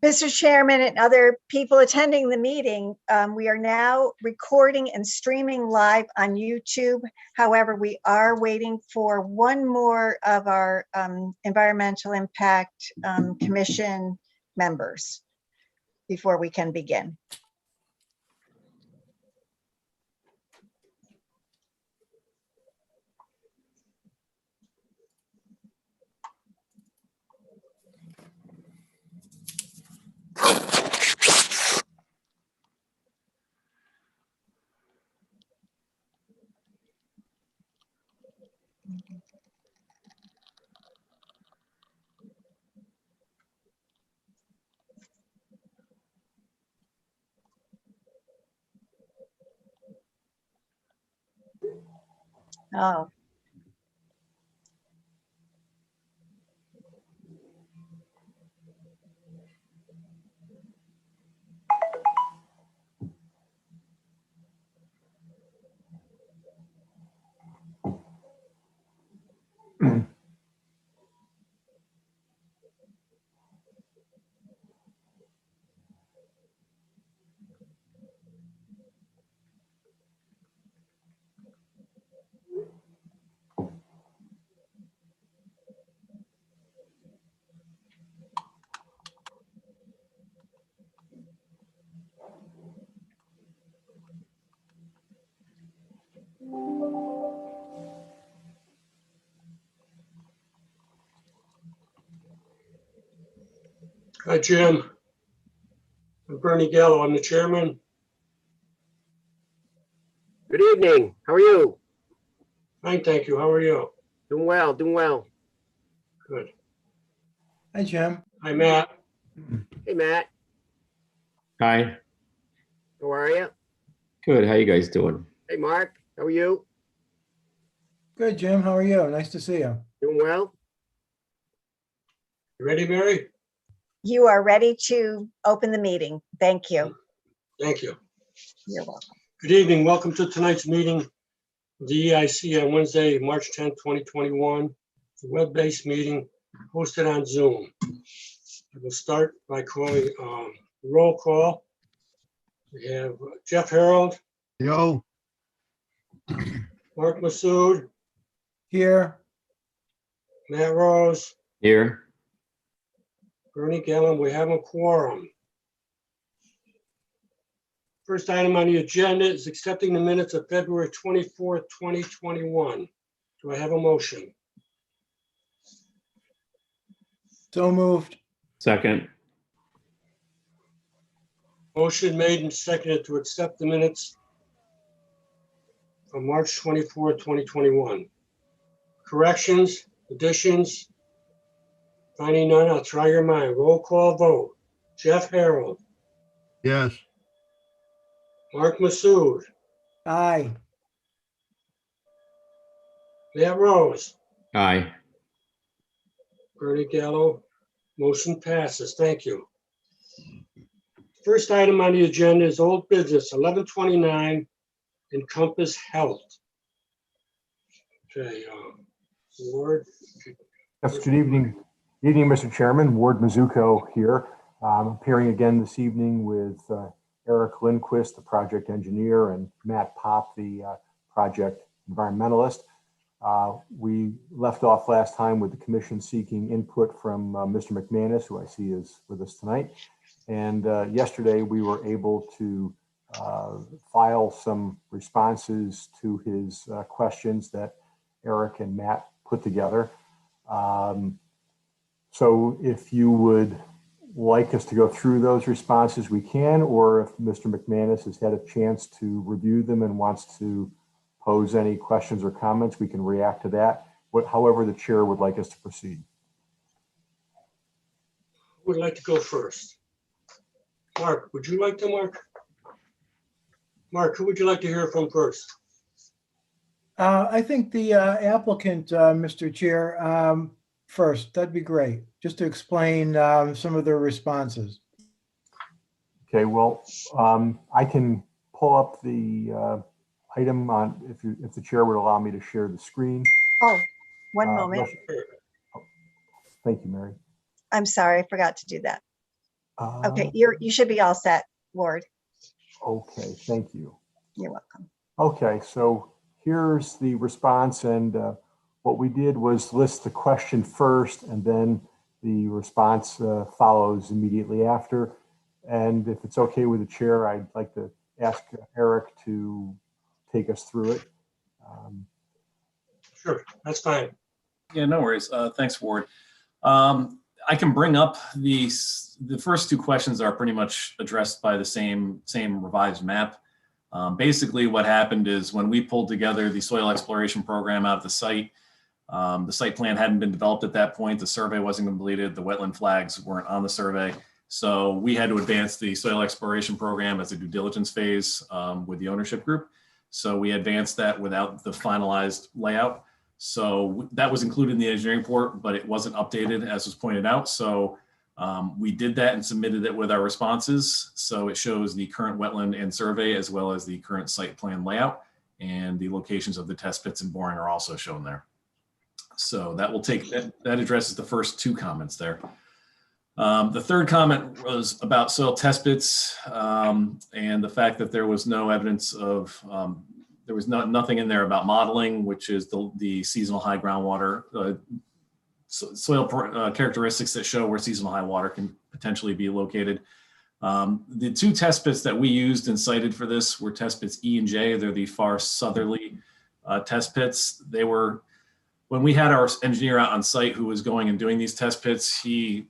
Mr. Chairman and other people attending the meeting, we are now recording and streaming live on YouTube. However, we are waiting for one more of our Environmental Impact Commission members before we can begin. Oh. Hi, Jim. I'm Bernie Gallo. I'm the chairman. Good evening. How are you? Fine, thank you. How are you? Doing well, doing well. Good. Hi, Jim. Hi, Matt. Hey, Matt. Hi, How are you? good. How you guys doing? Hey, Mark. How are you? Good, Jim. How are you? Nice to see you. Doing well? You ready, Mary? You are ready to open the meeting. Thank you. Thank you. You're welcome. Good evening. Welcome to tonight's meeting of the EIC on Wednesday, March 10th, 2021. It's a web-based meeting hosted on Zoom. I will start by calling roll call. We have Jeff Harold, Yo, Mark Massoud, Here. Matt Rose, Here. Bernie Gillum. We have a quorum. First item on the agenda is accepting the minutes of February 24th, 2021. Do I have a motion? So moved. Second. Motion made and seconded to accept the minutes from March 24th, 2021. Corrections, additions? Finding none, I'll try your mind. Roll call vote. Jeff Harold, yes, Mark Massoud, Aye. Matt Rose, Aye. Bernie Gallo. Motion passes. Thank you. First item on the agenda is old business, 1129 Encompass Health. Okay, Ward. Yes, good evening. Evening, Mr. Chairman. Ward Mizuko here. Appearing again this evening with Eric Lindquist, the project engineer, and Matt Pop, the project environmentalist. We left off last time with the commission seeking input from Mr. McManus, who I see is with us tonight. And yesterday we were able to file some responses to his questions that Eric and Matt put together. So if you would like us to go through those responses, we can, or if Mr. McManus has had a chance to review them and wants to pose any questions or comments, we can react to that. However the chair would like us to proceed. Who would like to go first? Mark, would you like to, Mark? Mark, who would you like to hear from first? I think the applicant, Mr. Chair, first. That'd be great, just to explain some of their responses. Okay, well, I can pull up the item on, if the chair would allow me to share the screen. Oh, one moment. Thank you, Mary. I'm sorry, I forgot to do that. Okay, you should be all set, Ward. Okay, thank you. You're welcome. Okay, so here's the response, and what we did was list the question first, and then the response follows immediately after. And if it's okay with the chair, I'd like to ask Eric to take us through it. Sure, that's fine. Yeah, no worries. Thanks, Ward. I can bring up the first two questions are pretty much addressed by the same revised map. Basically, what happened is when we pulled together the soil exploration program out of the site plan hadn't been developed at that point. The survey wasn't completed. The wetland flags weren't on the survey. So we had to advance the soil exploration program as a due diligence phase with the ownership group. So we advanced that without the finalized layout. So that was included in the engineering report, but it wasn't updated as was pointed out. So we did that and submitted it with our responses. So it shows the current wetland and survey as well as the current site plan layout, and the locations of the test pits and boring are also shown there. So that will take, that addresses the first two comments there. The third comment was about soil test pits and the fact that there was no evidence of, there was nothing in there about modeling, which is the seasonal high groundwater soil characteristics that show where seasonal high water can potentially be located. The two test pits that we used and cited for this were test pits E and J. They're the far southerly test pits. They were, when we had our engineer out on site who was going and doing these test pits, he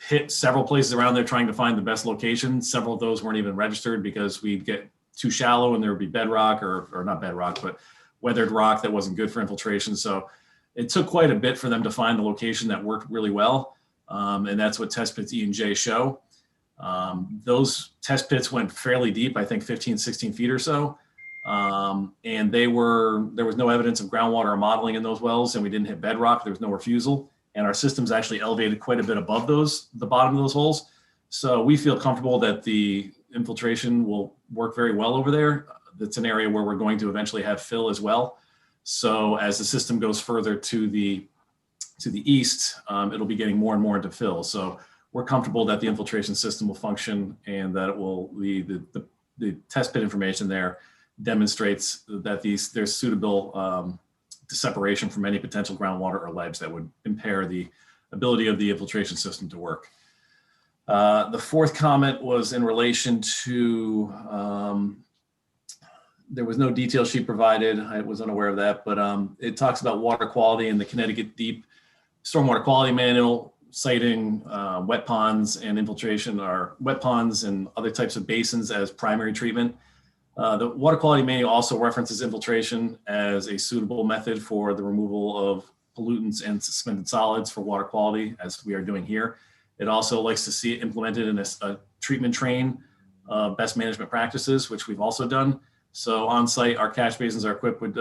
hit several places around there trying to find the best location. Several of those weren't even registered because we'd get too shallow and there would be bedrock or not bedrock, but weathered rock that wasn't good for infiltration. So it took quite a bit for them to find the location that worked really well. And that's what test pits E and J show. Those test pits went fairly deep, I think 15, 16 feet or so. And there was no evidence of groundwater or modeling in those wells, and we didn't hit bedrock. There was no refusal. And our system's actually elevated quite a bit above the bottom of those holes. So we feel comfortable that the infiltration will work very well over there. That's an area where we're going to eventually have fill as well. So as the system goes further to the east, it'll be getting more and more into fill. So we're comfortable that the infiltration system will function and that it will, the test pit information there demonstrates that there's suitable separation from any potential groundwater or ledge that would impair the ability of the infiltration system to work. The fourth comment was in relation to, there was no detail sheet provided. I was unaware of that, but it talks about water quality in the Connecticut Deep Stormwater Quality Manual, citing wet ponds and infiltration, or wet ponds and other types of basins as primary treatment. The Water Quality Manual also references infiltration as a suitable method for the removal of pollutants and suspended solids for water quality, as we are doing here. It also likes to see it implemented in a treatment train, best management practices, which we've also done. So on site, our catch basins are equipped with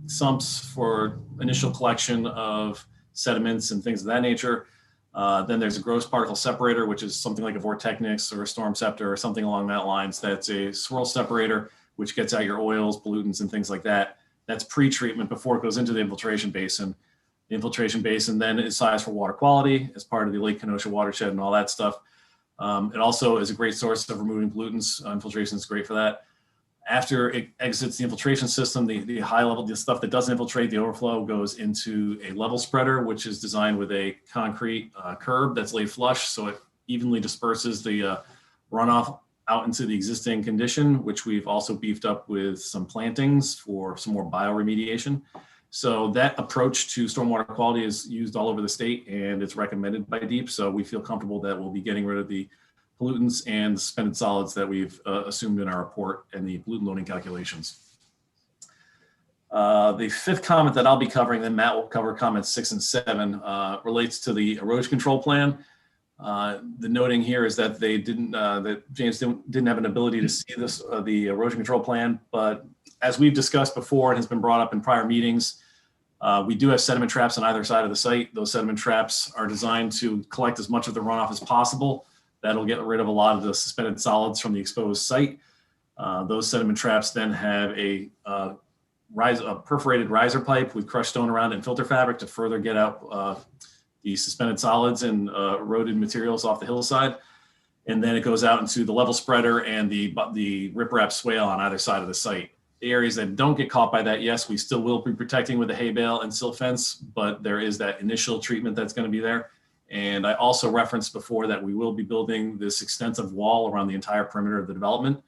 sumps for initial collection of sediments and things of that nature. Then there's a gross particle separator, which is something like a Vortechnics or a Storm Scepter or something along that lines. That's a swirl separator, which gets out your oils, pollutants, and things like that. That's pre-treatment before it goes into the infiltration basin. The infiltration basin then is sized for water quality as part of the Lake Kenosha watershed and all that stuff. It also is a great source of removing pollutants. Infiltration is great for that. After it exits the infiltration system, the high level, the stuff that doesn't infiltrate, the overflow goes into a level spreader, which is designed with a concrete curb that's laid flush. So it evenly disperses the runoff out into the existing condition, which we've also beefed up with some plantings for some more bioremediation. So that approach to stormwater quality is used all over the state and it's recommended by DEEP. So we feel comfortable that we'll be getting rid of the pollutants and suspended solids that we've assumed in our report and the pollutant loading calculations. The fifth comment that I'll be covering, then Matt will cover comments 6 and 7, relates to the erosion control plan. The noting here is that they didn't, that James didn't have an ability to see this, the erosion control plan, but as we've discussed before and has been brought up in prior meetings, we do have sediment traps on either side of the site. Those sediment traps are designed to collect as much of the runoff as possible. That'll get rid of a lot of the suspended solids from the exposed site. Those sediment traps then have a perforated riser pipe with crushed stone around it and filter fabric to further get out the suspended solids and eroded materials off the hillside. And then it goes out into the level spreader and the riprap swale on either side of the site. The areas that don't get caught by that, yes, we still will be protecting with a hay bale and silt fence, but there is that initial treatment that's going to be there. And I also referenced before that we will be building this extensive wall around the entire perimeter of the development.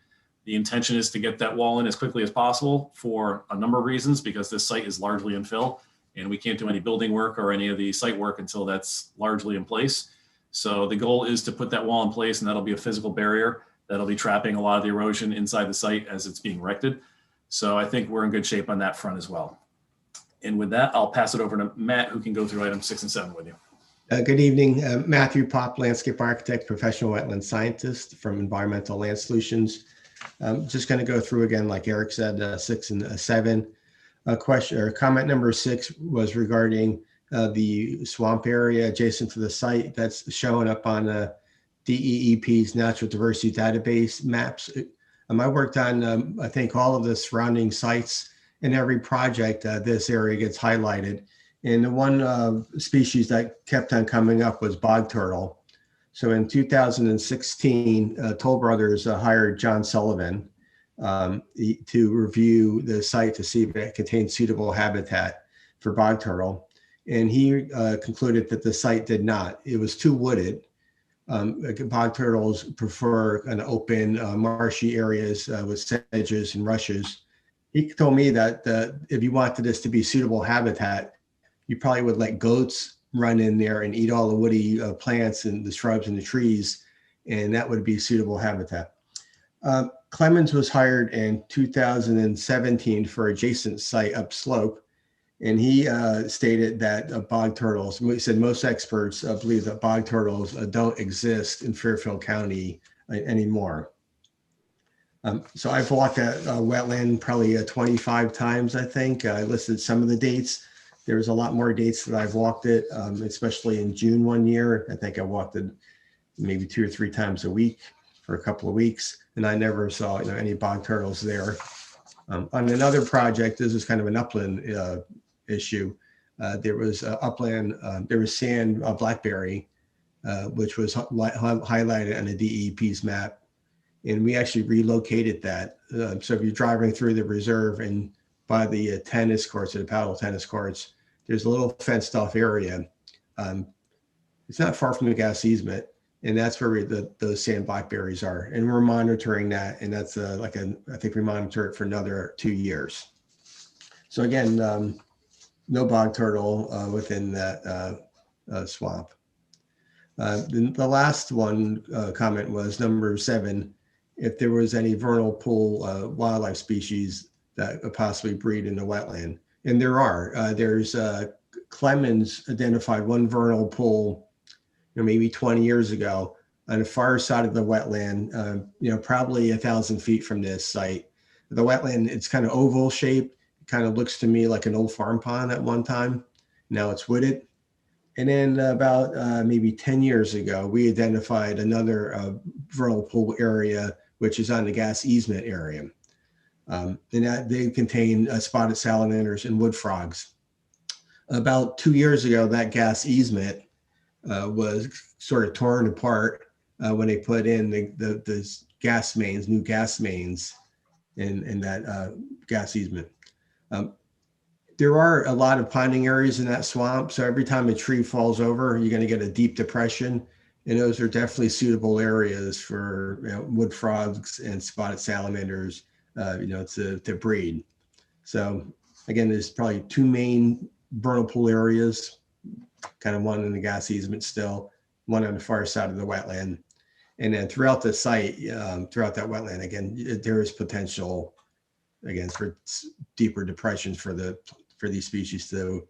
The intention is to get that wall in as quickly as possible for a number of reasons, because this site is largely infill and we can't do any building work or any of the site work until that's largely in place. So the goal is to put that wall in place, and that'll be a physical barrier that'll be trapping a lot of the erosion inside the site as it's being erected. So I think we're in good shape on that front as well. And with that, I'll pass it over to Matt, who can go through items 6 and 7 with you. Good evening, Matthew Pop, landscape architect, professional wetland scientist from Environmental Land Solutions. Just going to go through again, like Eric said, 6 and 7. Question or comment number 6 was regarding the swamp area adjacent to the site that's showing up on DEEP's natural diversity database maps. I worked on, I think, all of the surrounding sites. In every project, this area gets highlighted. And the one species that kept on coming up was bog turtle. So in 2016, Toll Brothers hired John Sullivan to review the site to see if it contains suitable habitat for bog turtle. And he concluded that the site did not. It was too wooded. Bog turtles prefer an open, marshy areas with sedges and rushes. He told me that if you wanted this to be suitable habitat, you probably would let goats run in there and eat all the woody plants and the shrubs and the trees, and that would be suitable habitat. Clemens was hired in 2017 for adjacent site upslope, and he stated that bog turtles, he said most experts believe that bog turtles don't exist in Fairfield County anymore. So I've walked that wetland probably 25 times, I think. I listed some of the dates. There's a lot more dates that I've walked it, especially in June one year. I think I walked it maybe 2 or 3 times a week for a couple of weeks, and I never saw any bog turtles there. On another project, this is kind of an upland issue. There was upland, there was sand blackberry, which was highlighted on the DEP's map. And we actually relocated that. So if you're driving through the reserve and by the tennis courts, or the paddle tennis courts, there's a little fenced off area. It's not far from the gas easement, and that's where those sand blackberries are. And we're monitoring that, and that's I think we monitor it for another 2 years. So again, no bog turtle within that swamp. The last one comment was number 7. If there was any vernal pool wildlife species that could possibly breed in the wetland. And there are. There's Clemens identified one vernal pool, maybe 20 years ago on the far side of the wetland, probably 1,000 feet from this site. The wetland, it's kind of oval shaped. It kind of looks to me like an old farm pond at one time. Now it's wooded. And then about maybe 10 years ago, we identified another vernal pool area, which is on the gas easement area. And that they contain spotted salamanders and wood frogs. About 2 years ago, that gas easement was sort of torn apart when they put in the gas mains, new gas mains in that gas easement. There are a lot of ponding areas in that swamp. So every time a tree falls over, you're going to get a deep depression. And those are definitely suitable areas for wood frogs and spotted salamanders, to breed. So again, there's probably 2 main vernal pool areas, kind of one in the gas easement still, one on the far side of the wetland. And then throughout the site, throughout that wetland, again, there is potential, again, for deeper depressions for these species to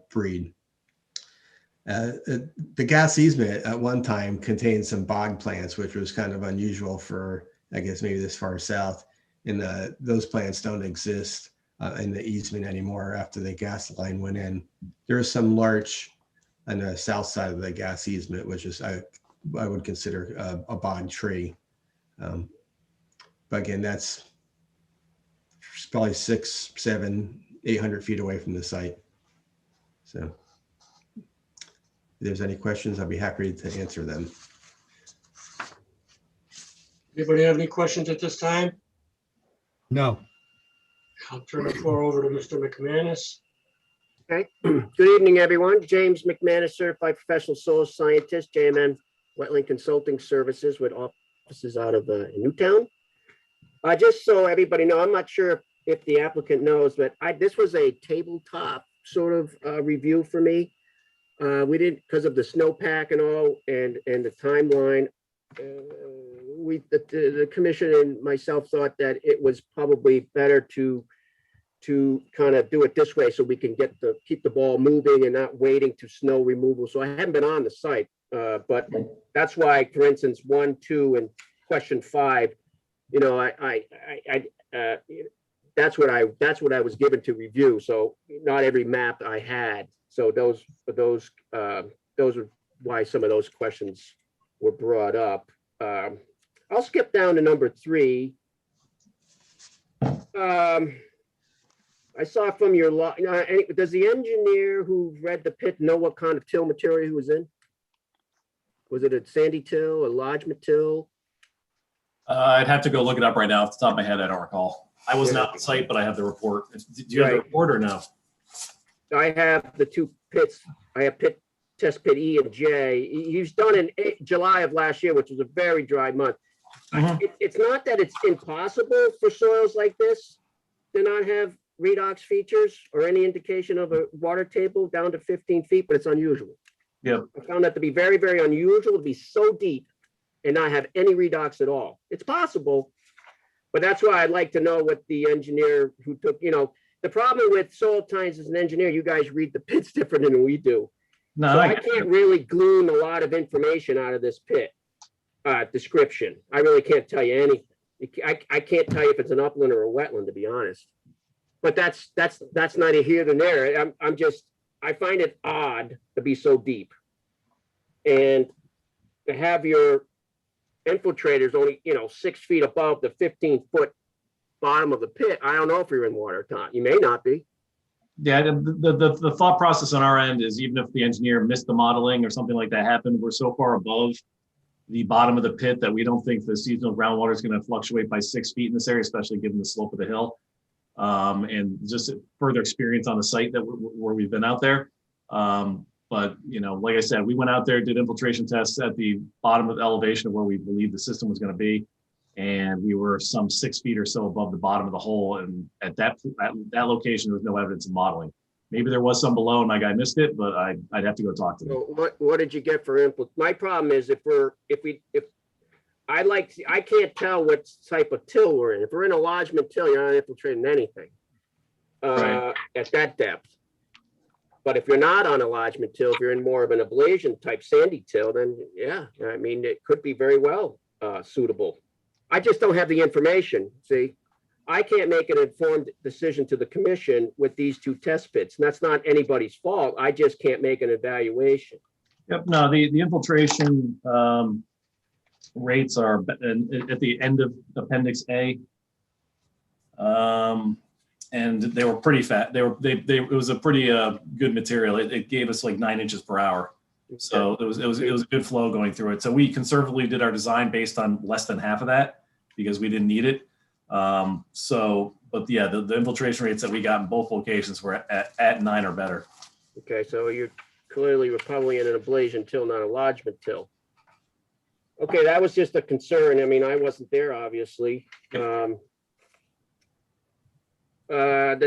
breed. The gas easement at one time contained some bog plants, which was kind of unusual for, I guess, maybe this far south. And those plants don't exist in the easement anymore after the gas line went in. There is some larch on the south side of the gas easement, which is I would consider a bog tree. But again, that's probably 600, 700, 800 feet away from the site. So if there's any questions, I'll be happy to answer them. Anybody have any questions at this time? No. I'll turn the floor over to Mr. McManus. Okay. Good evening, everyone. James McManus, Certified Professional Soil Scientist, JMN Wetland Consulting Services with offices out of Newtown. Just so everybody know, I'm not sure if the applicant knows, but this was a tabletop sort of review for me. We didn't, because of the snowpack and all, and the timeline. The commission and myself thought that it was probably better to kind of do it this way so we can keep the ball moving and not waiting to snow removal. So I haven't been on the site, but that's why, for instance, 1, 2, and question 5, you know, that's what I was given to review. So not every map I had. So those are why some of those questions were brought up. I'll skip down to number 3. I saw from your law, does the engineer who read the pit know what kind of till material he was in? Was it a sandy till, a lodgement till? I'd have to go look it up right now. Off the top of my head, I don't recall. I wasn't out on site, but I have the report. Do you have the Right. report or no? I have the 2 pits. I have test pit E and J. He was done in July of last year, which was a very dry month. It's not that it's impossible for soils like this to not have redox features or any indication of a water table down to 15 feet, but it's unusual. Yep. I found that to be very, very unusual to be so deep and not have any redox at all. It's possible, but that's why I'd like to know what the engineer who took, the problem with soil science as an engineer, you guys read the pits different than we do. No, So I I can't really glean a lot of information out of this pit description. I really can't tell you anything. I can't tell you if it's an upland or a wetland, to be honest. But that's neither here nor there. I find it odd to be so deep, and to have your infiltrators only 6 feet above the 15-foot bottom of the pit. I don't know if you're in water, Tom. You may not be. Yeah, the thought process on our end is even if the engineer missed the modeling or something like that happened, we're so far above the bottom of the pit that we don't think the seasonal groundwater is going to fluctuate by 6 feet in this area, especially given the slope of the hill. And just further experience on the site where we've been out there. But like I said, we went out there, did infiltration tests at the bottom of the elevation of where we believe the system was going to be. And we were some 6 feet or so above the bottom of the hole. And at that location, there was no evidence of modeling. Maybe there was some below and my guy missed it, but I'd have to go talk to them. So what did you get for input? My problem is I can't tell what type of till we're in. If we're in a lodgement till, you're not infiltrating anything Right. at that depth. But if you're not on a lodgement till, if you're in more of an ablation type sandy till, then yeah, I mean, it could be very well suitable. I just don't have the information. See, I can't make an informed decision to the commission with these 2 test pits. And that's not anybody's fault. I just can't make an evaluation. Yep, no, the infiltration rates are at the end of Appendix A. And they were pretty fat. It was a pretty good material. It gave us like 9 inches per hour. So it was a good flow going through it. So we conservatively did our design based on less than half of that because we didn't need it. But yeah, the infiltration rates that we got in both locations were at 9 or better. Okay, so you clearly were probably in an ablation till, not a lodgement till. Okay, that was just a concern. I mean, I wasn't there, obviously. The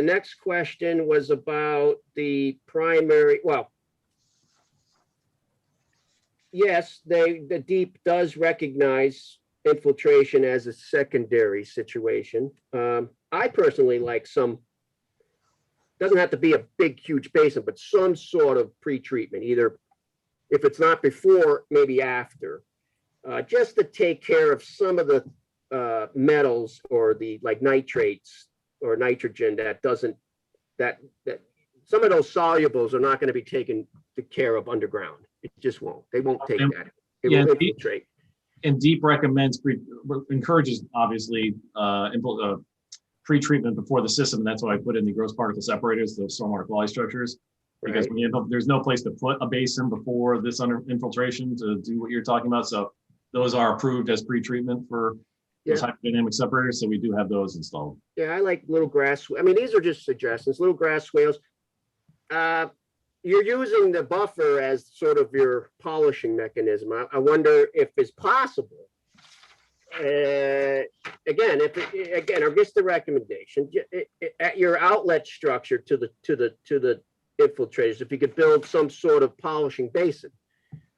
next question was about the primary, well, yes, the deep does recognize infiltration as a secondary situation. I personally like doesn't have to be a big, huge basin, but some sort of pre-treatment, either if it's not before, maybe after, just to take care of some of the metals or the like nitrates or nitrogen that some of those solubles are not going to be taken care of underground. It just won't. They won't take that. It will infiltrate. And DEEP encourages, obviously, pre-treatment before the system, and that's why I put in the gross particle separators, those stormwater quality structures, because there's no place to put a basin before this under infiltration to do what you're talking about. So those are approved as pre-treatment for those Yeah. hydrodynamic separators, so we do have those installed. Yeah, I like little grass. I mean, these are just suggestions, little grass swales. You're using the buffer as sort of your polishing mechanism. I wonder if it's possible. Again, I guess the recommendation at your outlet structure to the infiltrators, if you could build some sort of polishing basin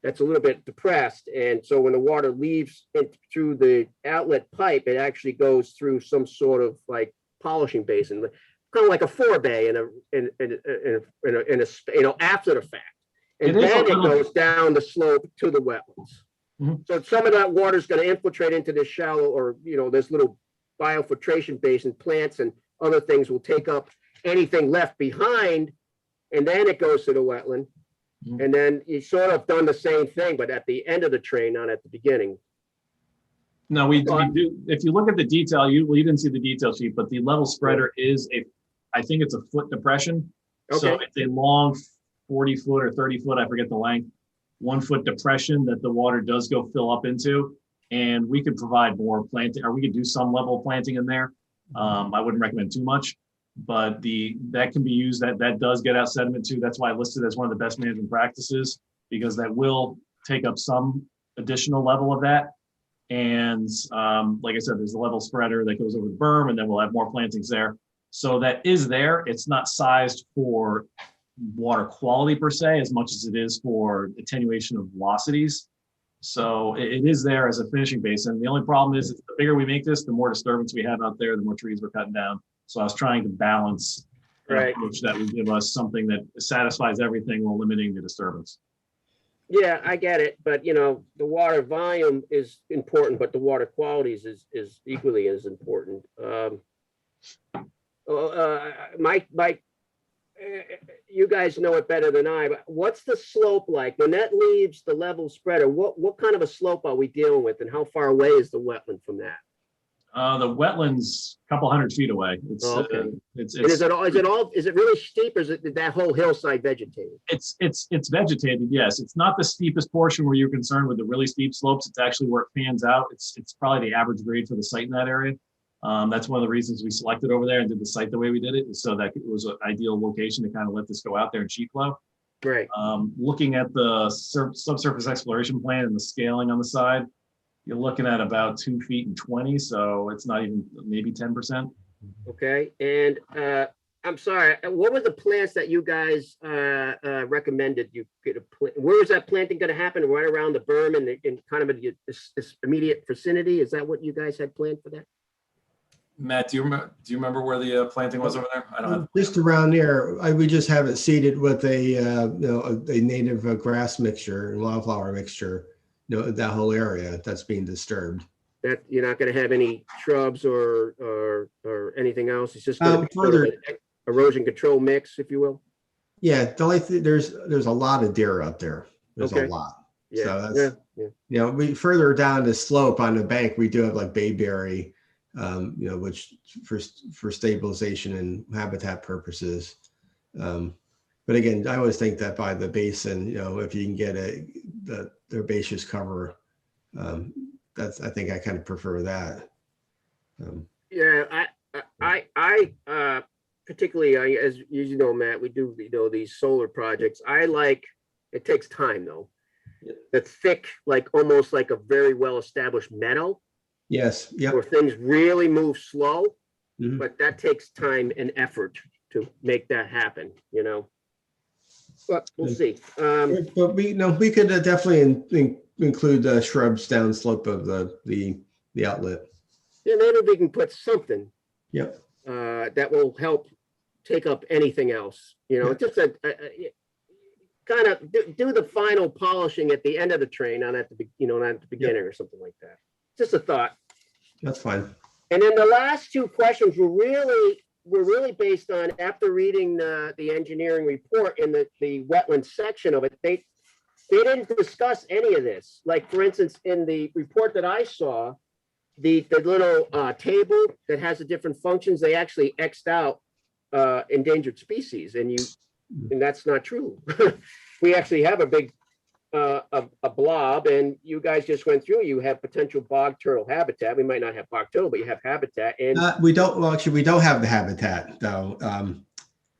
that's a little bit depressed, and so when the water leaves through the outlet pipe, it actually goes through some sort of like polishing basin, kind of like a forebay after the fact, and then it goes down the slope to the wetlands. Mhm. So some of that water is going to infiltrate into this shallow, or this little biofiltration basin. Plants and other things will take up anything left behind, and then it goes to the wetland. And then you sort of done the same thing, but at the end of the train, not at the beginning. No, we do. If you look at the detail, you didn't see the detail sheet, but the level spreader is I think it's a foot depression. So Okay. it's a long 40 foot or 30 foot, I forget the length, 1 foot depression that the water does go fill up into. And we could provide more planting, or we could do some level of planting in there. I wouldn't recommend too much, but that can be used. That does get out sediment too. That's why I listed as one of the best management practices, because that will take up some additional level of that. And like I said, there's a level spreader that goes over the berm, and then we'll have more plantings there. So that is there. It's not sized for water quality per se, as much as it is for attenuation of velocities. So it is there as a finishing basin. The only problem is the bigger we make this, the more disturbance we have out there, the more trees we're cutting down. So I was trying to balance an approach that would give us something that satisfies everything while limiting the disturbance. Yeah, I get it, but the water volume is important, but the water qualities is equally as important. Mike, you guys know it better than I, but what's the slope like when that leaves the level spreader? What kind of a slope are we dealing with, and how far away is the wetland from that? The wetland's a couple 100 feet away. It's Okay. Is it really steep, or is it that whole hillside vegetated? It's vegetated, yes. It's not the steepest portion where you're concerned with the really steep slopes. It's actually where it fans out. It's probably the average grade for the site in that area. That's one of the reasons we selected over there and did the site the way we did it, so that it was an ideal location to kind of let this go out there in sheet flow. Right. Looking at the subsurface exploration plan and the scaling on the side, you're looking at about 2 feet and 20, so it's not even maybe 10%. Okay, and I'm sorry, what were the plants that you guys recommended you get a plant? Where was that planting going to happen? Right around the berm and in kind of this immediate vicinity? Is that what you guys had planned for that? Matt, do you remember where the planting was over there? I don't have. Just around there, we just have it seeded with a native grass mixture and wildflower mixture. That whole area that's being disturbed. That you're not going to have any shrubs or anything else. It's just going to be further sort of an erosion control mix, if you will. Yeah, the only thing, there's a lot of deer up there. There's Okay. a lot. Yeah. So that's yeah. we further down the slope on the bank, we do have like bayberry, which for stabilization and habitat purposes. But again, I always think that by the basin, if you can get the herbaceous cover, I think I kind of prefer that. Yeah, I particularly, as you know, Matt, we do these solar projects. It takes time though. The thick, like almost like a very well-established meadow. Yes. Yeah. Where things really move slow, Mhm. but that takes time and effort to make that happen. But we'll see. But we could definitely include the shrubs downslope of the outlet. Yeah, maybe we can put something. Yep. That will help take up anything else. Just a kind of do the final polishing at the end of the train, not at the beginning or something like that. Just a thought. That's fine. And then the last two questions were really based on, after reading the engineering report in the wetland section of it, they didn't discuss any of this. Like, for instance, in the report that I saw, the little table that has the different functions, they actually X'd out endangered species, and that's not true. We actually have a blob, and you guys just went through, you have potential bog turtle habitat. We might not have bog turtle, but you have habitat. And We don't, well, actually, we don't have the habitat though.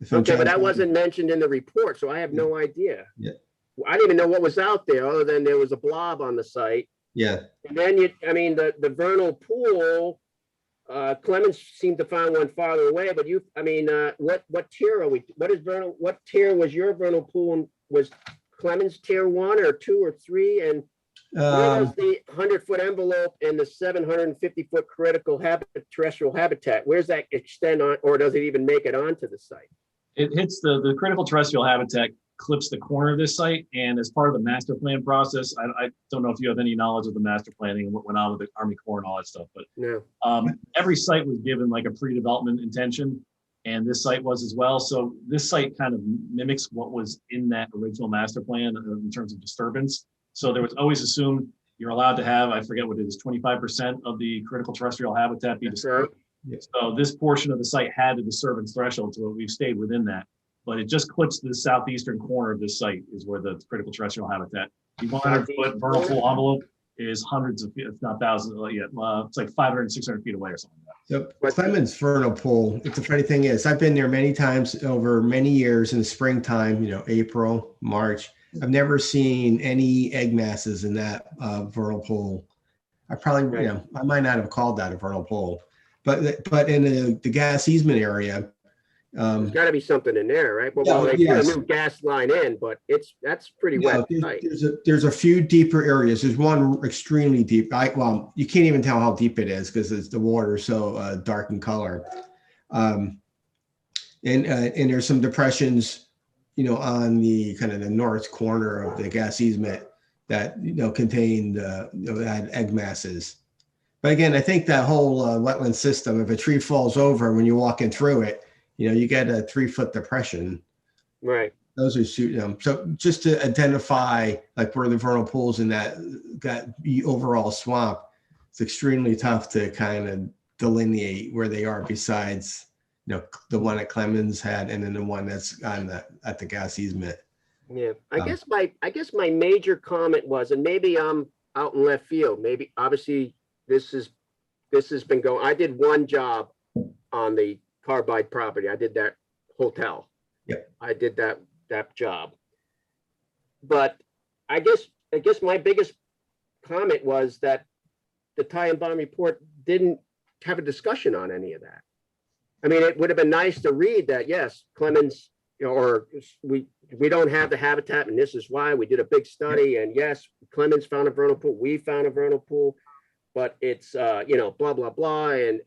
If I'm okay, but that trying- wasn't mentioned in the report, so I have no idea. Yeah. I didn't even know what was out there, other than there was a blob on the site. Yeah, And then the vernal pool, Clemens seemed to find one farther away, but what tier are we, what tier was your vernal pool? And was Clemens tier 1 or 2 or 3? And where was the 100-foot envelope and the 750-foot critical terrestrial habitat? Where's that extend on, or does it even make it onto the site? It hits the critical terrestrial habitat, clips the corner of this site, and as part of the master plan process, I don't know if you have any knowledge of the master planning and what went on with the Army Corps and all that stuff, but No. every site was given like a pre-development intention, and this site was as well. So this site kind of mimics what was in that original master plan in terms of disturbance. So there was always assumed you're allowed to have, I forget what it is, 25% of the critical terrestrial habitat be disturbed. So this portion of the site had a disturbance threshold, so we've stayed within that. But it just clips the southeastern corner of this site is where the critical terrestrial habitat. The 100-foot vernal pool envelope is hundreds of feet, if not thousands. It's like 500, 600 feet away or something like that. so Clemens vernal pool, the funny thing is, I've been there many times over many years in the springtime, April, March. I've never seen any egg masses in that vernal pool. I probably, I might not have called that a vernal pool, but in the gas easement area, There's got to be something in there, right? Well, they put a new gas line in, but that's pretty wet. There's a fefew deeper areas. There's one extremely deep. Well, you can't even tell how deep it is because the water is so dark in color. And there's some depressions, on the kind of the north corner of the gas easement that contained had egg masses. But again, I think that whole wetland system, if a tree falls over when you're walking through it, you get a 3-foot depression. Right. Those are so just to identify like where the vernal pools in that overall swamp, it's extremely tough to kind of delineate where they are besides, the one that Clemens had and then the one that's at the gas easement. Yeah. I guess my major comment was, and maybe I'm out in left field, maybe obviously this has been going, I did one job on the Carbide property. I did that hotel. Yep. I did that job. But I guess my biggest comment was that the tie and bond report didn't have a discussion on any of that. I mean, it would have been nice to read that, yes, Clemens, or we don't have the habitat and this is why. We did a big study, and yes, Clemens found a vernal pool, we found a vernal pool, but it's blah blah blah, and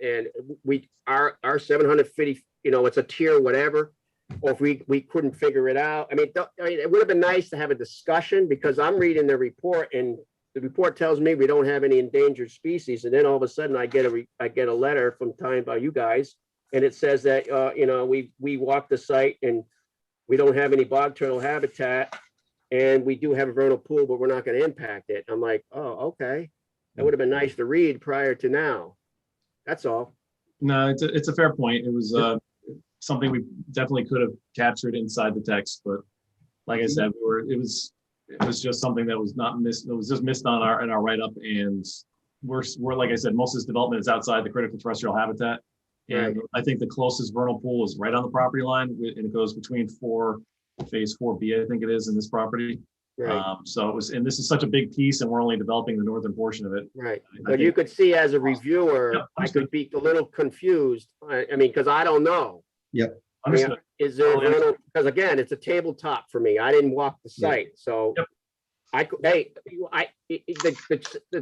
our 750, it's a tier whatever, or if we couldn't figure it out. I mean, it would have been nice to have a discussion, because I'm reading the report and the report tells me we don't have any endangered species, and then all of a sudden I get a letter from time by you guys, and it says that we walked the site and we don't have any bog turtle habitat, and we do have a vernal pool, but we're not going to impact it. I'm like, oh, okay. That would have been nice to read prior to now. That's all. No, it's a fair point. It was something we definitely could have captured inside the text, but like I said, it was just something that was not missed. It was just missed on our write up, and we're like I said, most of this development is outside the critical terrestrial habitat, and I think the closest vernal pool is right on the property line, and it goes between phase 4B, I think it is, in this property. Right. So it was, and this is such a big piece, and we're only developing the northern portion of it. Right. But you could see as a reviewer, I could be a little confused. I mean, because I don't know. Yep. Understood. Is there, because again, it's a tabletop for me. I didn't walk the site. So the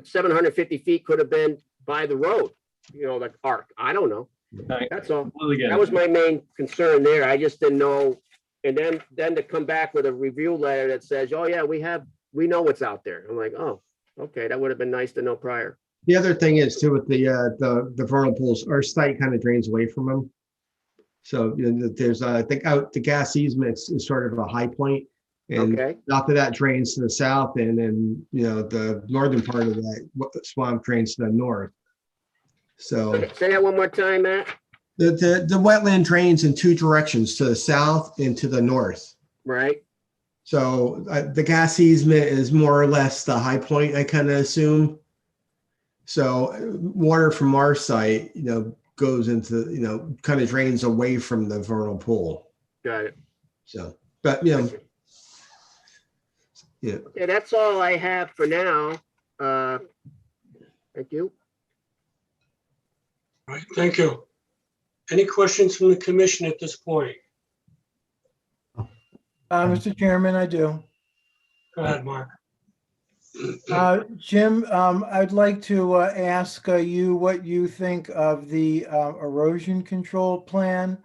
750 feet could have been by the road, like arc. I don't know. That's all. That was my main concern there. I just didn't know. And then to come back with a review letter that says, oh yeah, we know what's out there. I'm like, oh, okay, that would have been nice to know prior. The other thing is too, with the vernal pools, our site kind of drains away from them. So there's I think out the gas easement is sort of a high point, and after that drains to the south, and then the northern part of that swamp drains to the north. So say that one more time, Matt. The wetland drains in two directions, to the south and to the north. Right. So the gas easement is more or less the high point, I kind of assume. So water from our site, goes into, kind of drains away from the vernal pool. Got it. So, but, Thank you. yeah. Okay, that's all I have for now. Thank you. All right, thank you. Any questions from the commission at this point? Mr. Chairman, I do. Go ahead, Mark. Jim, I'd like to ask you what you think of the erosion control plan.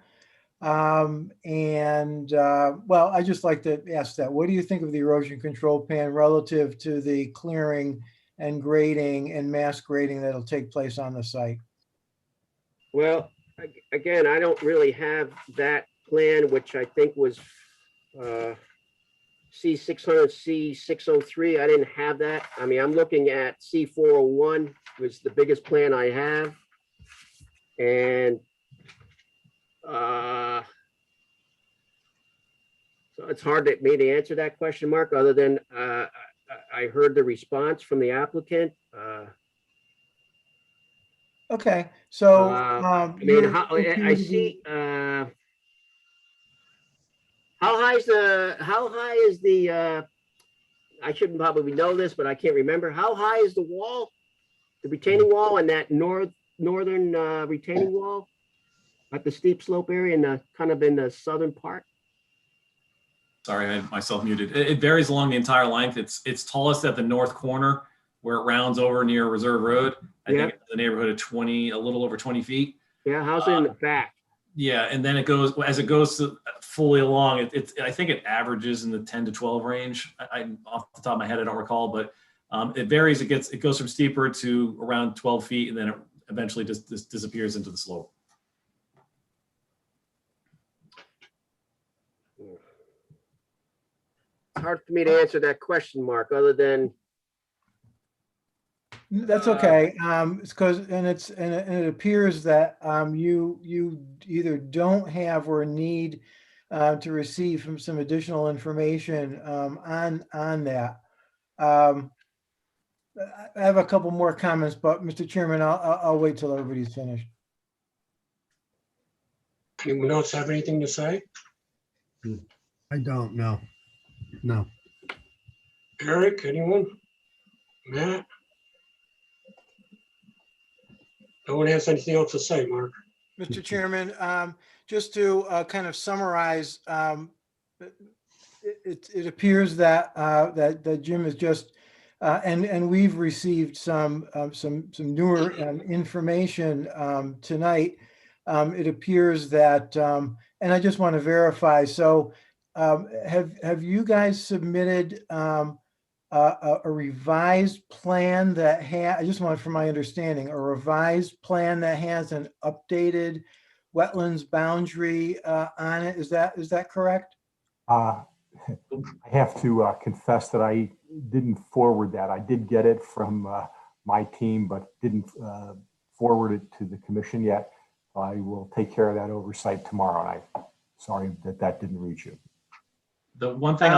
Well, I just like to ask that. What do you think of the erosion control plan relative to the clearing and grading and mass grading that'll take place on the site? Well, again, I don't really have that plan, which I think was C600, C603. I didn't have that. I mean, I'm looking at C401, which is the biggest plan I have. And so it's hard for me to answer that question, Mark, other than I heard the response from the applicant. Okay, so I mean, I see. How high is the? I shouldn't probably know this, but I can't remember. How high is the wall, the retaining wall, and that northern retaining wall at the steep slope area in the kind of in the southern part? Sorry, I had myself muted. It varies along the entire length. It's tallest at the north corner where it rounds over near Reserve Road. I think it's in the neighborhood of 20, a little over 20 feet. Yeah, how's it in the back? Yeah, and then it goes as it goes fully along. I think it averages in the 10 to 12 range. I off the top of my head, I don't recall, but it varies. It goes from steeper to around 12 feet, and then it eventually just disappears into the slope. It's hard for me to answer that question, Mark, other than that's okay. It's because it appears that you either don't have or need to receive some additional information on that. I have a couple more comments, but Mr. Chairman, I'll wait till everybody's finished. Anyone else have anything to say? I don't know. No. Eric, anyone? Matt? No one has anything else to say, Mark? Mr. Chairman, just to kind of summarize, it appears that that Jim is just and we've received some newer information tonight. It appears that, and I just want to verify. So, have you guys submitted a revised plan that I just want, from my understanding, a revised plan that has an updated wetlands boundary on it? Is that correct? I have to confess that I didn't forward that. I did get it from my team, but didn't forward it to the commission yet. I will take care of that oversight tomorrow. And I'm sorry that didn't reach you. The one thing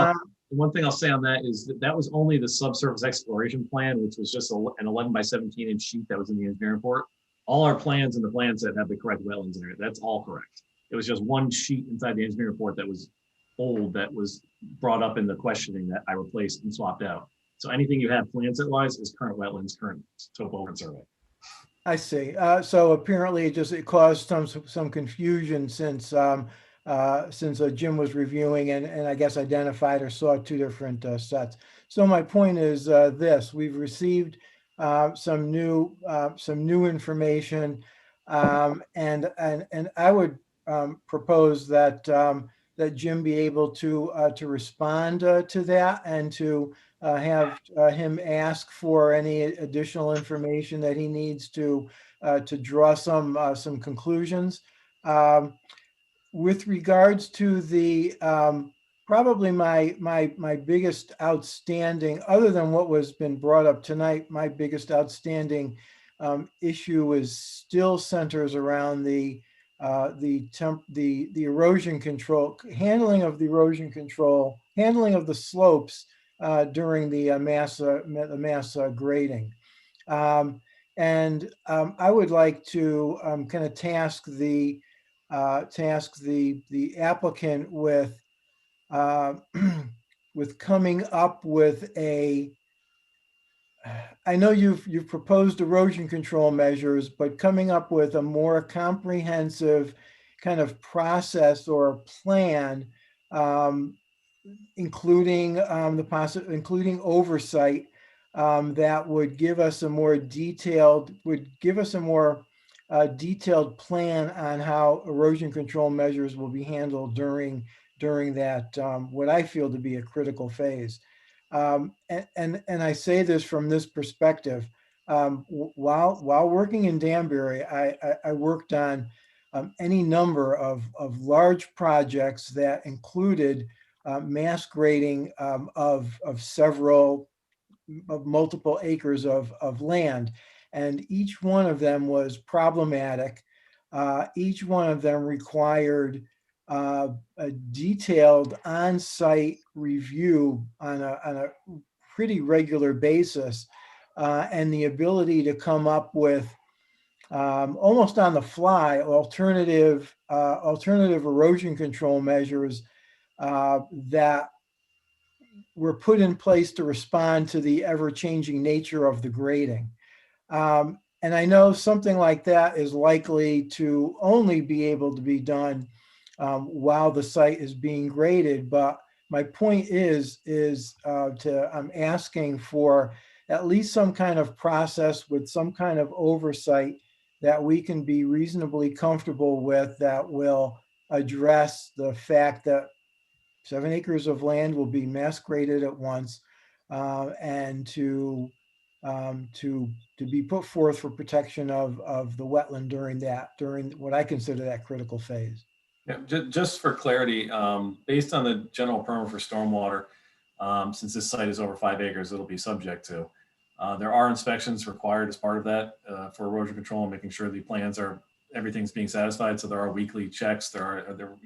I'll say on that is that was only the subsurface exploration plan, which was just an 11 by 17 inch sheet that was in the engineering report. All our plans and the plan set have the correct wetlands in it. That's all correct. It was just one sheet inside the engineering report that was old, that was brought up in the questioning that I replaced and swapped out. So anything you have plan set wise is current wetlands, current topo and survey. I see. So apparently it caused some confusion since Jim was reviewing and I guess identified or saw two different sets. So my point is this: we've received some new information, and I would propose that that Jim be able to respond to that and to have him ask for any additional information that he needs to draw some conclusions. With regards to the probably my biggest outstanding, other than what was been brought up tonight, my biggest outstanding issue is still centers around the the erosion control, handling of the erosion control, handling of the slopes during the mass grading. I would like to kind of task the applicant with with coming up with a, I know you've proposed erosion control measures, but coming up with a more comprehensive kind of process or plan, including including oversight, that would give us a more detailed detailed plan on how erosion control measures will be handled during that what I feel to be a critical phase. And I say this from this perspective. While working in Danbury, I worked on any number of large projects that included mass grading of multiple acres of land. And each one of them was problematic. Each one of them required a detailed on-site review on a pretty regular basis, and the ability to come up with almost on the fly alternative erosion control measures that were put in place to respond to the ever-changing nature of the grading. And I know something like that is likely to only be able to be done while the site is being graded. But my point is I'm asking for at least some kind of process with some kind of oversight that we can be reasonably comfortable with, that will address the fact that 7 acres of land will be mass graded at once, and to be put forth for protection of the wetland during what I consider that critical phase. Yeah, just for clarity, based on the general permit for stormwater, since this site is over 5 acres, it'll be subject to. There are inspections required as part of that for erosion control and making sure the plans everything's being satisfied. So there are weekly checks. After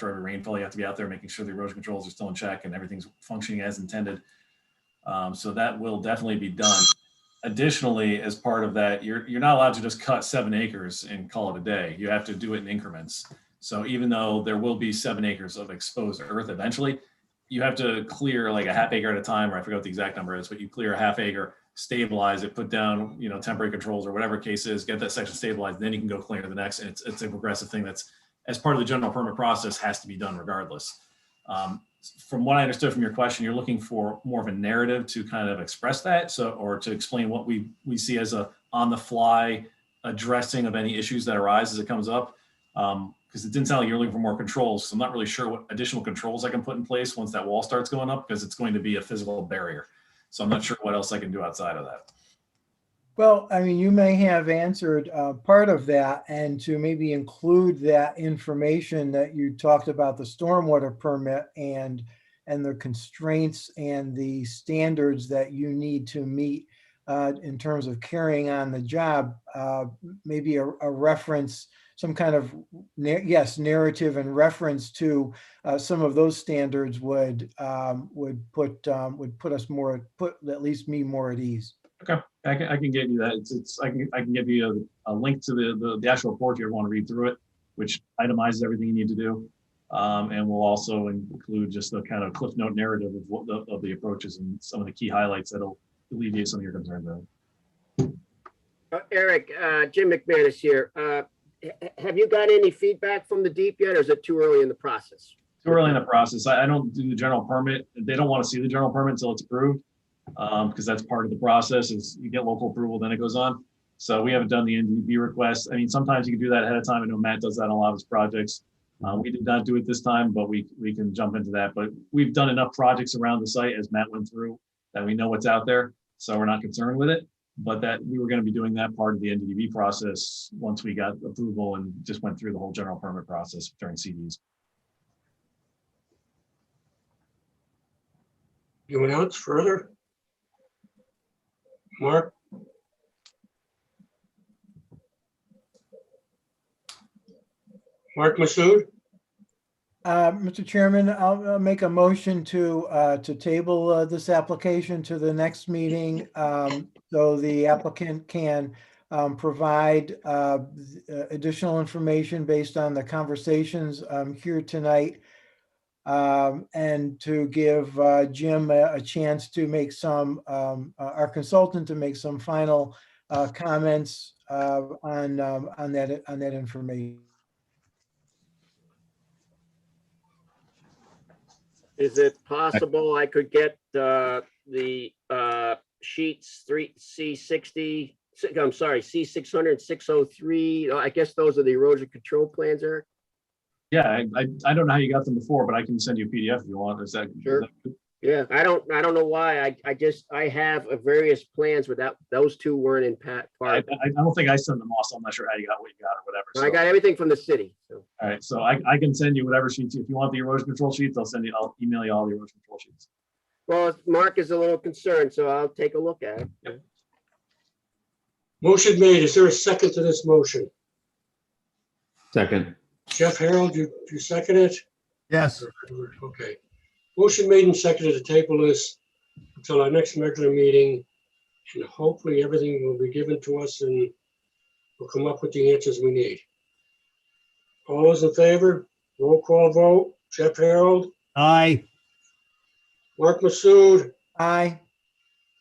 every rainfall, you have to be out there making sure the erosion controls are still in check and everything's functioning as intended. So that will definitely be done. Additionally, as part of that, you're not allowed to just cut 7 acres and call it a day. You have to do it in increments. So even though there will be 7 acres of exposed earth eventually, you have to clear like a half acre at a time, or I forget what the exact number is, but you clear a half acre, stabilize it, put down, temporary controls or whatever case is, get that section stabilized, then you can go clear the next. And it's a progressive thing that's, as part of the general permit process, has to be done regardless. From what I understood from your question, you're looking for more of a narrative to kind of express that, or to explain what we see as a on-the-fly addressing of any issues that arise as it comes up. Because it didn't sound like you're looking for more controls. So I'm not really sure what additional controls I can put in place once that wall starts going up, because it's going to be a physical barrier. So I'm not sure what else I can do outside of that. Well, I mean, you may have answered part of that, and to maybe include that information that you talked about, the stormwater permit and the constraints and the standards that you need to meet in terms of carrying on the job, maybe a reference, some kind of narrative and reference to some of those standards would put at least me more at ease. Okay, I can get you that. I can give you a link to the actual report if you ever want to read through it, which itemizes everything you need to do, and we'll also include just the kind of cliff note narrative of the approaches and some of the key highlights that'll alleviate some of your concerns. Eric, Jim McManus here. Have you got any feedback from the DEEP yet, or is it too early in the process? Too early in the process. I don't do the general permit. They don't want to see the general permit until it's approved, because that's part of the process. Is you get local approval, then it goes on. So we haven't done the NDB request. I mean, sometimes you can do that ahead of time. I know Matt does that on a lot of his projects. We did not do it this time, but we can jump into that. But we've done enough projects around the site, as Matt went through, that we know what's out there. So we're not concerned with it. But that we were going to be doing that part of the NDB process once we got approval and just went through the whole general permit process during CDs. Anyone else further? Mark? Mark Masood, Mr. Chairman, I'll make a motion to table this application to the next meeting, so the applicant can provide additional information based on the conversations here tonight, and to give Jim a chance to make some, our consultant to make some final comments on that information. Is it possible I could get the sheets C60, I'm sorry, C600, 603? I guess those are the erosion control plans, Eric? Yeah, I don't know how you got them before, but I can send you a PDF if you want. Is that? Sure. Is that good? Yeah, I don't know why. I have various plans without, those two weren't in part. I don't think I sent them all, so I'm not sure how you got what you got or whatever. I got everything from the city. So. All right, so I can send you whatever sheets. If you want the erosion control sheets, I'll email you all the erosion control sheets. Well, Mark is a little concerned, so I'll take a look at it. motion made. Is there a second to this motion? Second. Jeff Harold, you second it? Yes. Okay. Motion made and seconded to table this until our next regular meeting. And hopefully everything will be given to us and we'll come up with the answers we need. All those in favor, roll call vote. Jeff Harold, Aye. Mark Masood, Aye.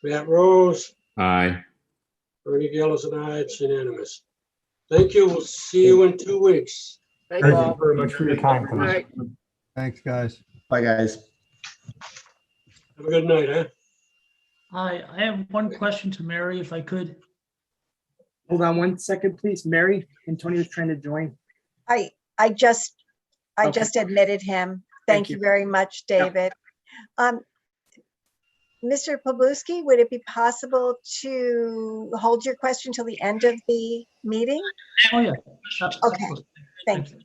Matt Rose, Aye. Bernie Gellis, and I. It's unanimous. Thank you. We'll see you in 2 weeks. Thank Thank you you all. very much for your time All right. tonight. Thanks, guys. Bye, guys. Have a good night, huh? Hi, I have one question to Mary, if I could. Hold on 1 second, please. Mary, Antonio's trying to join. I just Okay. admitted him. Thank Thank you you. very much, David. Mr. Pawlowski, would it be possible to hold your question till the end of the meeting? Oh, yeah. Okay, thank you.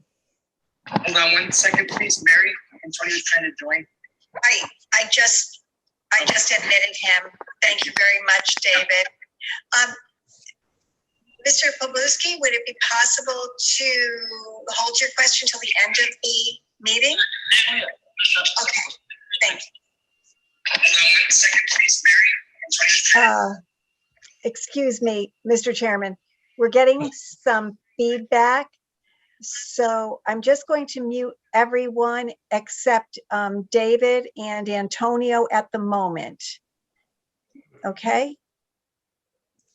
Hold on 1 second, please. Mary, Antonio's trying to join. I just admitted him. Thank you very much, David. Mr. Pawlowski, would it be possible to hold your question till the end of the meeting? Okay, thank you. Hold on 1 second, please. Mary, Antonio's trying. Excuse me, Mr. Chairman, we're getting some feedback. So I'm just going to mute everyone except David and Antonio at the moment. Okay?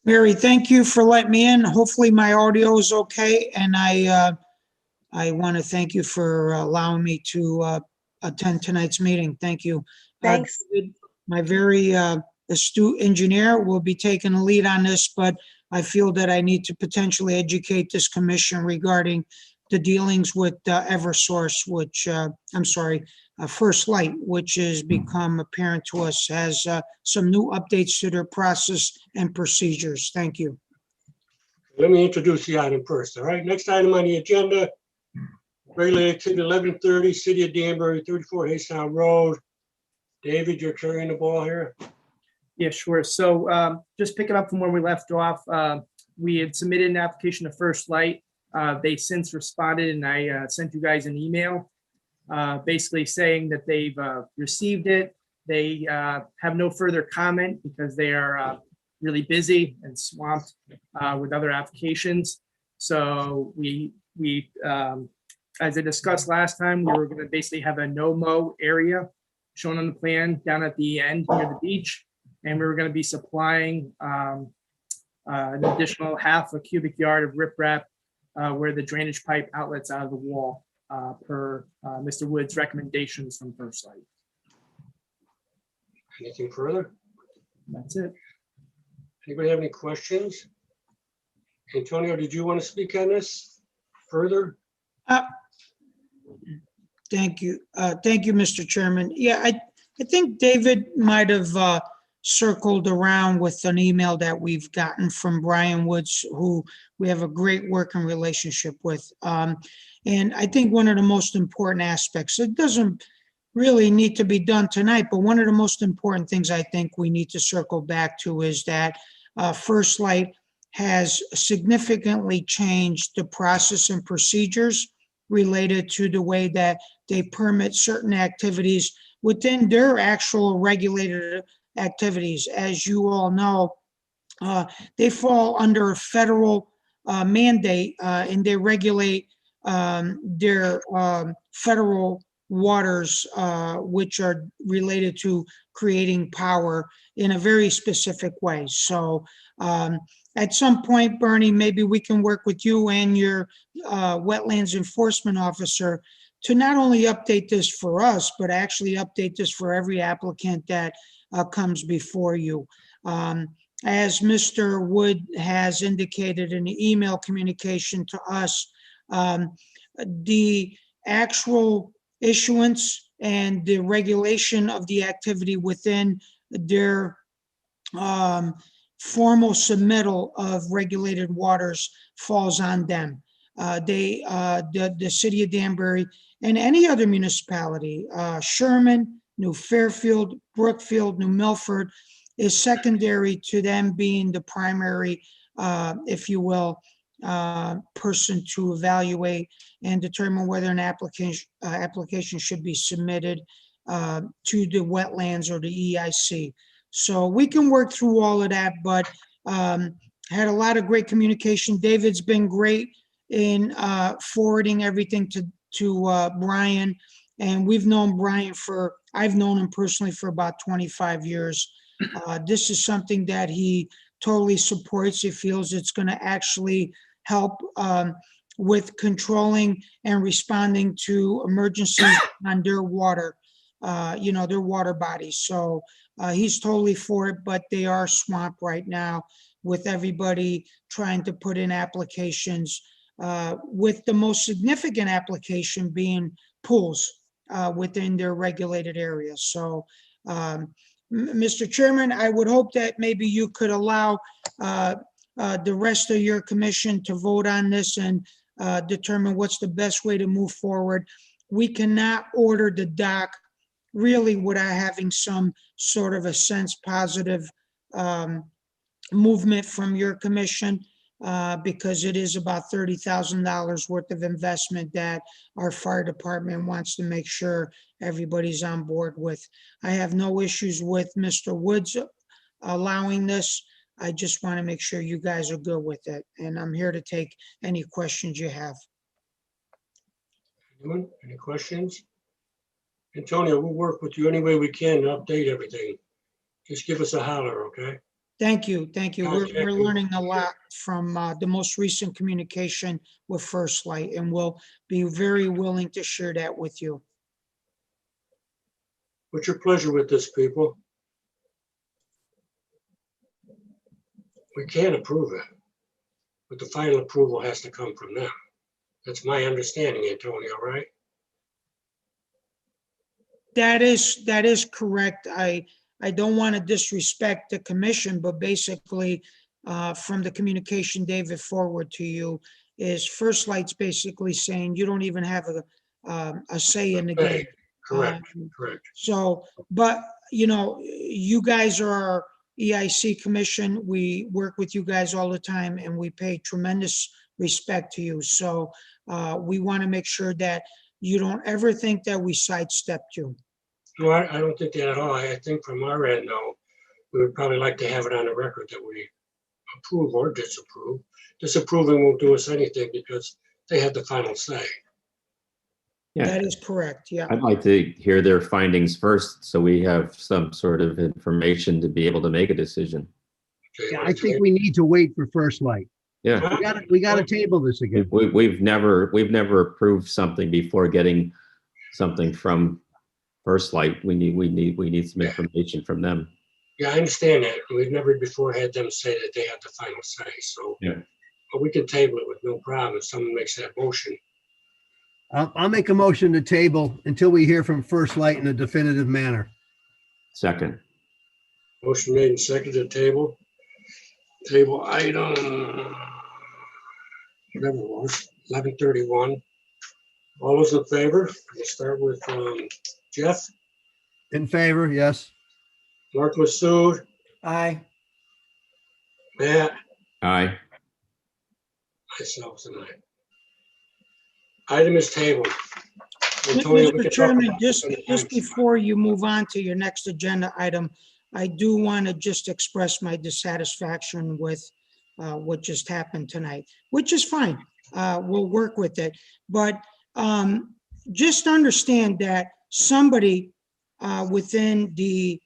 Mary, thank you for letting me in. Hopefully my audio is okay. And I want to thank you for allowing me to attend tonight's meeting. Thank you. Thanks. David, my very astute engineer will be taking the lead on this, but I feel that I need to potentially educate this commission regarding the dealings with Eversource, which, First Light, which has become apparent to us, has some new updates to their process and procedures. Thank you. Let me introduce the item first, all right? Next item on the agenda, regular activity 11:30, City of Danbury, 34 Haystown Road. David, you're carrying the ball here. Yeah, sure. So just picking up from where we left off, we had submitted an application to First Light. They since responded, and I sent you guys an email basically saying that they've received it. They have no further comment because they are really busy and swamped with other applications. So we as I discussed last time, we were going to basically have a no-mow area shown on the plan down at the end near the beach. And we were going to be supplying an additional half a cubic yard of riprap where the drainage pipe outlets out of the wall per Mr. Wood's recommendations from First Light. Anything further? That's it. Anybody have any questions? Antonio, did you want to speak on this further? Thank you. Thank you, Mr. Chairman. Yeah, I think David might have circled around with an email that we've gotten from Brian Woods, who we have a great working relationship with. And I think one of the most important aspects, it doesn't really need to be done tonight, but one of the most important things I think we need to circle back to is that First Light has significantly changed the process and procedures related to the way that they permit certain activities within their actual regulated activities. As you all know, they fall under a federal mandate, and they regulate their federal waters, which are related to creating power in a very specific way. So at some point, Bernie, maybe we can work with you and your wetlands enforcement officer to not only update this for us, but actually update this for every applicant that comes before you. As Mr. Wood has indicated in the email communication to us, the actual issuance and the regulation of the activity within their formal submittal of regulated waters falls on them. The city of Danbury and any other municipality, Sherman, New Fairfield, Brookfield, New Milford, is secondary to them being the primary, if you will, person to evaluate and determine whether an application should be submitted to the wetlands or the EIC. So we can work through all of that, but had a lot of great communication. David's been great in forwarding everything to Brian, and we've known Brian I've known him personally for about 25 years. This is something that he totally supports. He feels it's going to actually help with controlling and responding to emergencies on their water, their water bodies. So he's totally for it, but they are swamped right now with everybody trying to put in applications, with the most significant application being pools within their regulated areas. So, Mr. Chairman, I would hope that maybe you could allow the rest of your commission to vote on this and determine what's the best way to move forward. We cannot order the dock really without having some sort of a sense positive movement from your commission, because it is about $30,000 worth of investment that our fire department wants to make sure everybody's on board with. I have no issues with Mr. Woods allowing this. I just want to make sure you guys are good with it, and I'm here to take any questions you have. Anyone? Any questions? Antonio, we'll work with you any way we can to update everything. Just give us a holler, okay? Thank you. Thank you. We're learning a lot from the most recent communication with First Light, and we'll be very willing to share that with you. What's your pleasure with this, people? We can approve it, but the final approval has to come from them. That's my understanding, Antonio, right? That is correct. I don't want to disrespect the commission, but basically, from the communication David forwarded to you, is First Light's basically saying you don't even have a say in the game. Correct, correct. So, but you guys are our EIC commission. We work with you guys all the time, and we pay tremendous respect to you. So we want to make sure that you don't ever think that we sidestepped you. No, I don't think that at all. I think from our end, though, we would probably like to have it on the record that we approve or disapprove. Disapproving won't do us anything because they have the final say. Yeah, That is correct, yeah. I'd like to hear their findings first, so we have some sort of information to be able to make a decision. Okay, Yeah, I think we need to wait for First Light. Yeah, We gotta table this again. we've never approved something before getting something from First Light. We need some information from them. Yeah, I understand that. We've never before had them say that they have the final say, so. Yeah. But we can table it with no problem if someone makes that motion. I'll make a motion to table until we hear from First Light in a definitive manner. Second. Motion made and seconded to table. Table item, whatever it was, 1131. All those in favor? We'll start with Jeff, In favor, yes. Mark Masood, Aye. Matt, Aye. myself tonight. Item is tabled. Antonio, we can Mr. talk Chairman, about this just anytime. before you move on to your next agenda item, I do want to just express my dissatisfaction with what just happened tonight, which is fine. We'll work with it. But just understand that somebody within the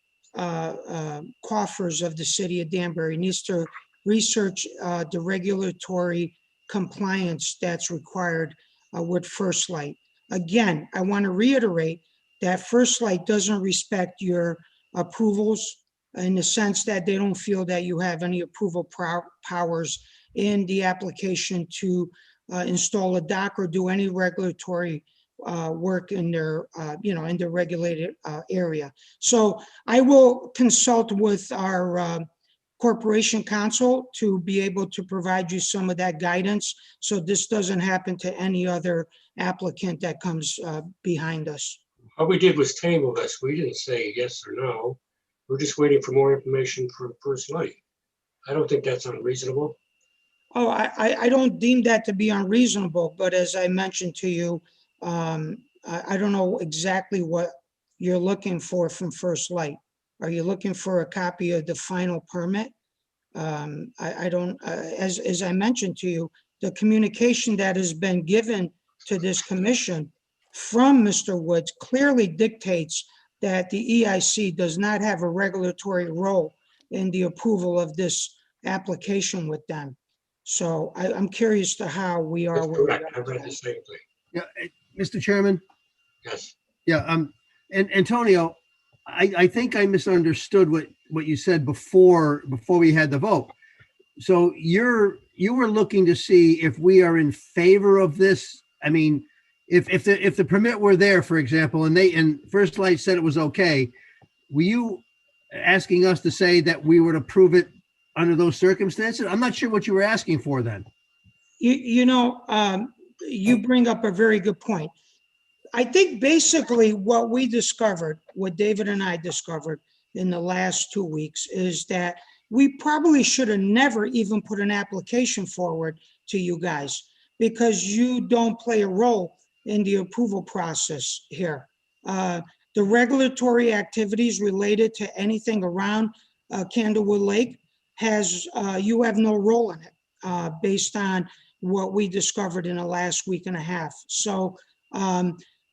coffers of the city of Danbury needs to research the regulatory compliance that's required with First Light. Again, I want to reiterate that First Light doesn't respect your approvals in the sense that they don't feel that you have any approval powers in the application to install a dock or do any regulatory work in their, in the regulated area. So I will consult with our corporation counsel to be able to provide you some of that guidance, so this doesn't happen to any other applicant that comes behind us. All we did was table this. We didn't say yes or no. We're just waiting for more information from First Light. I don't think that's unreasonable. Oh, I don't deem that to be unreasonable, but as I mentioned to you, I don't know exactly what you're looking for from First Light. Are you looking for a copy of the final permit? I don't, as I mentioned to you, the communication that has been given to this commission from Mr. Woods clearly dictates that the EIC does not have a regulatory role in the approval of this application with them. So I'm curious to how we are. That's correct. I read the same thing. Yeah, Mr. Chairman? Yes. Yeah, and Antonio, I think I misunderstood what you said before we had the vote. So you were looking to see if we are in favor of this. I mean, if the permit were there, for example, and First Light said it was okay, were you asking us to say that we would approve it under those circumstances? I'm not sure what you were asking for then. You bring up a very good point. I think basically what we discovered, what David and I discovered in the last 2 weeks, is that we probably should have never even put an application forward to you guys because you don't play a role in the approval process here. The regulatory activities related to anything around Candlewood Lake you have no role in it based on what we discovered in the last week and a half. So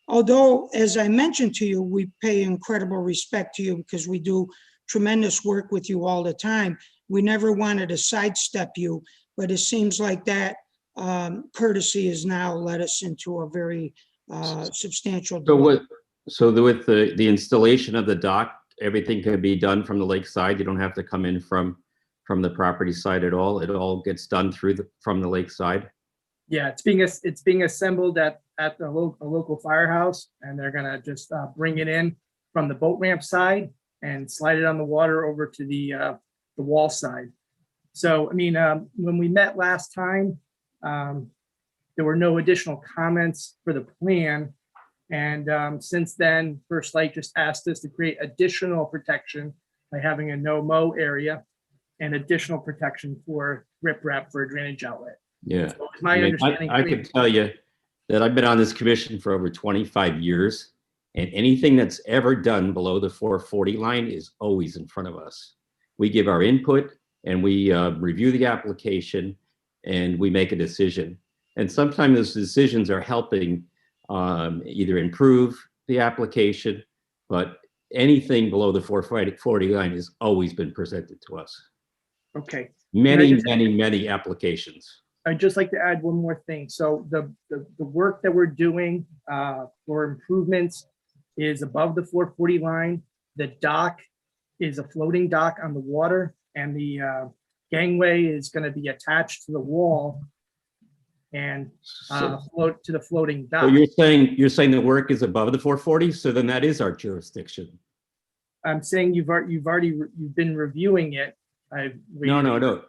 although, as I mentioned to you, we pay incredible respect to you because we do tremendous work with you all the time, we never wanted to sidestep you, but it seems like that courtesy has now led us into a very substantial delay. With the installation of the dock, everything can be done from the lakeside. You don't have to come in from the property side at all. It all gets done from the lakeside. Yeah, it's being assembled at the local firehouse, and they're gonna just bring it in from the boat ramp side and slide it on the water over to the wall side. So, I mean, when we met last time, there were no additional comments for the plan. And since then, First Light just asked us to create additional protection by having a no-mow area and additional protection for riprap for a drainage outlet. Yeah. So it's my understanding. I can tell you that I've been on this commission for over 25 years, and anything that's ever done below the 440 line is always in front of us. We give our input and we review the application and we make a decision. And sometimes those decisions are helping either improve the application, but anything below the 440 line has always been presented to us. Okay. Many applications. I'd just like to add one more thing. So the work that we're doing for improvements is above the 440 line. The dock is a floating dock on the water, and the gangway is going to be attached to the wall and float to the floating dock. So you're saying the work is above the 440, so then that is our jurisdiction. I'm saying you've been reviewing it. No.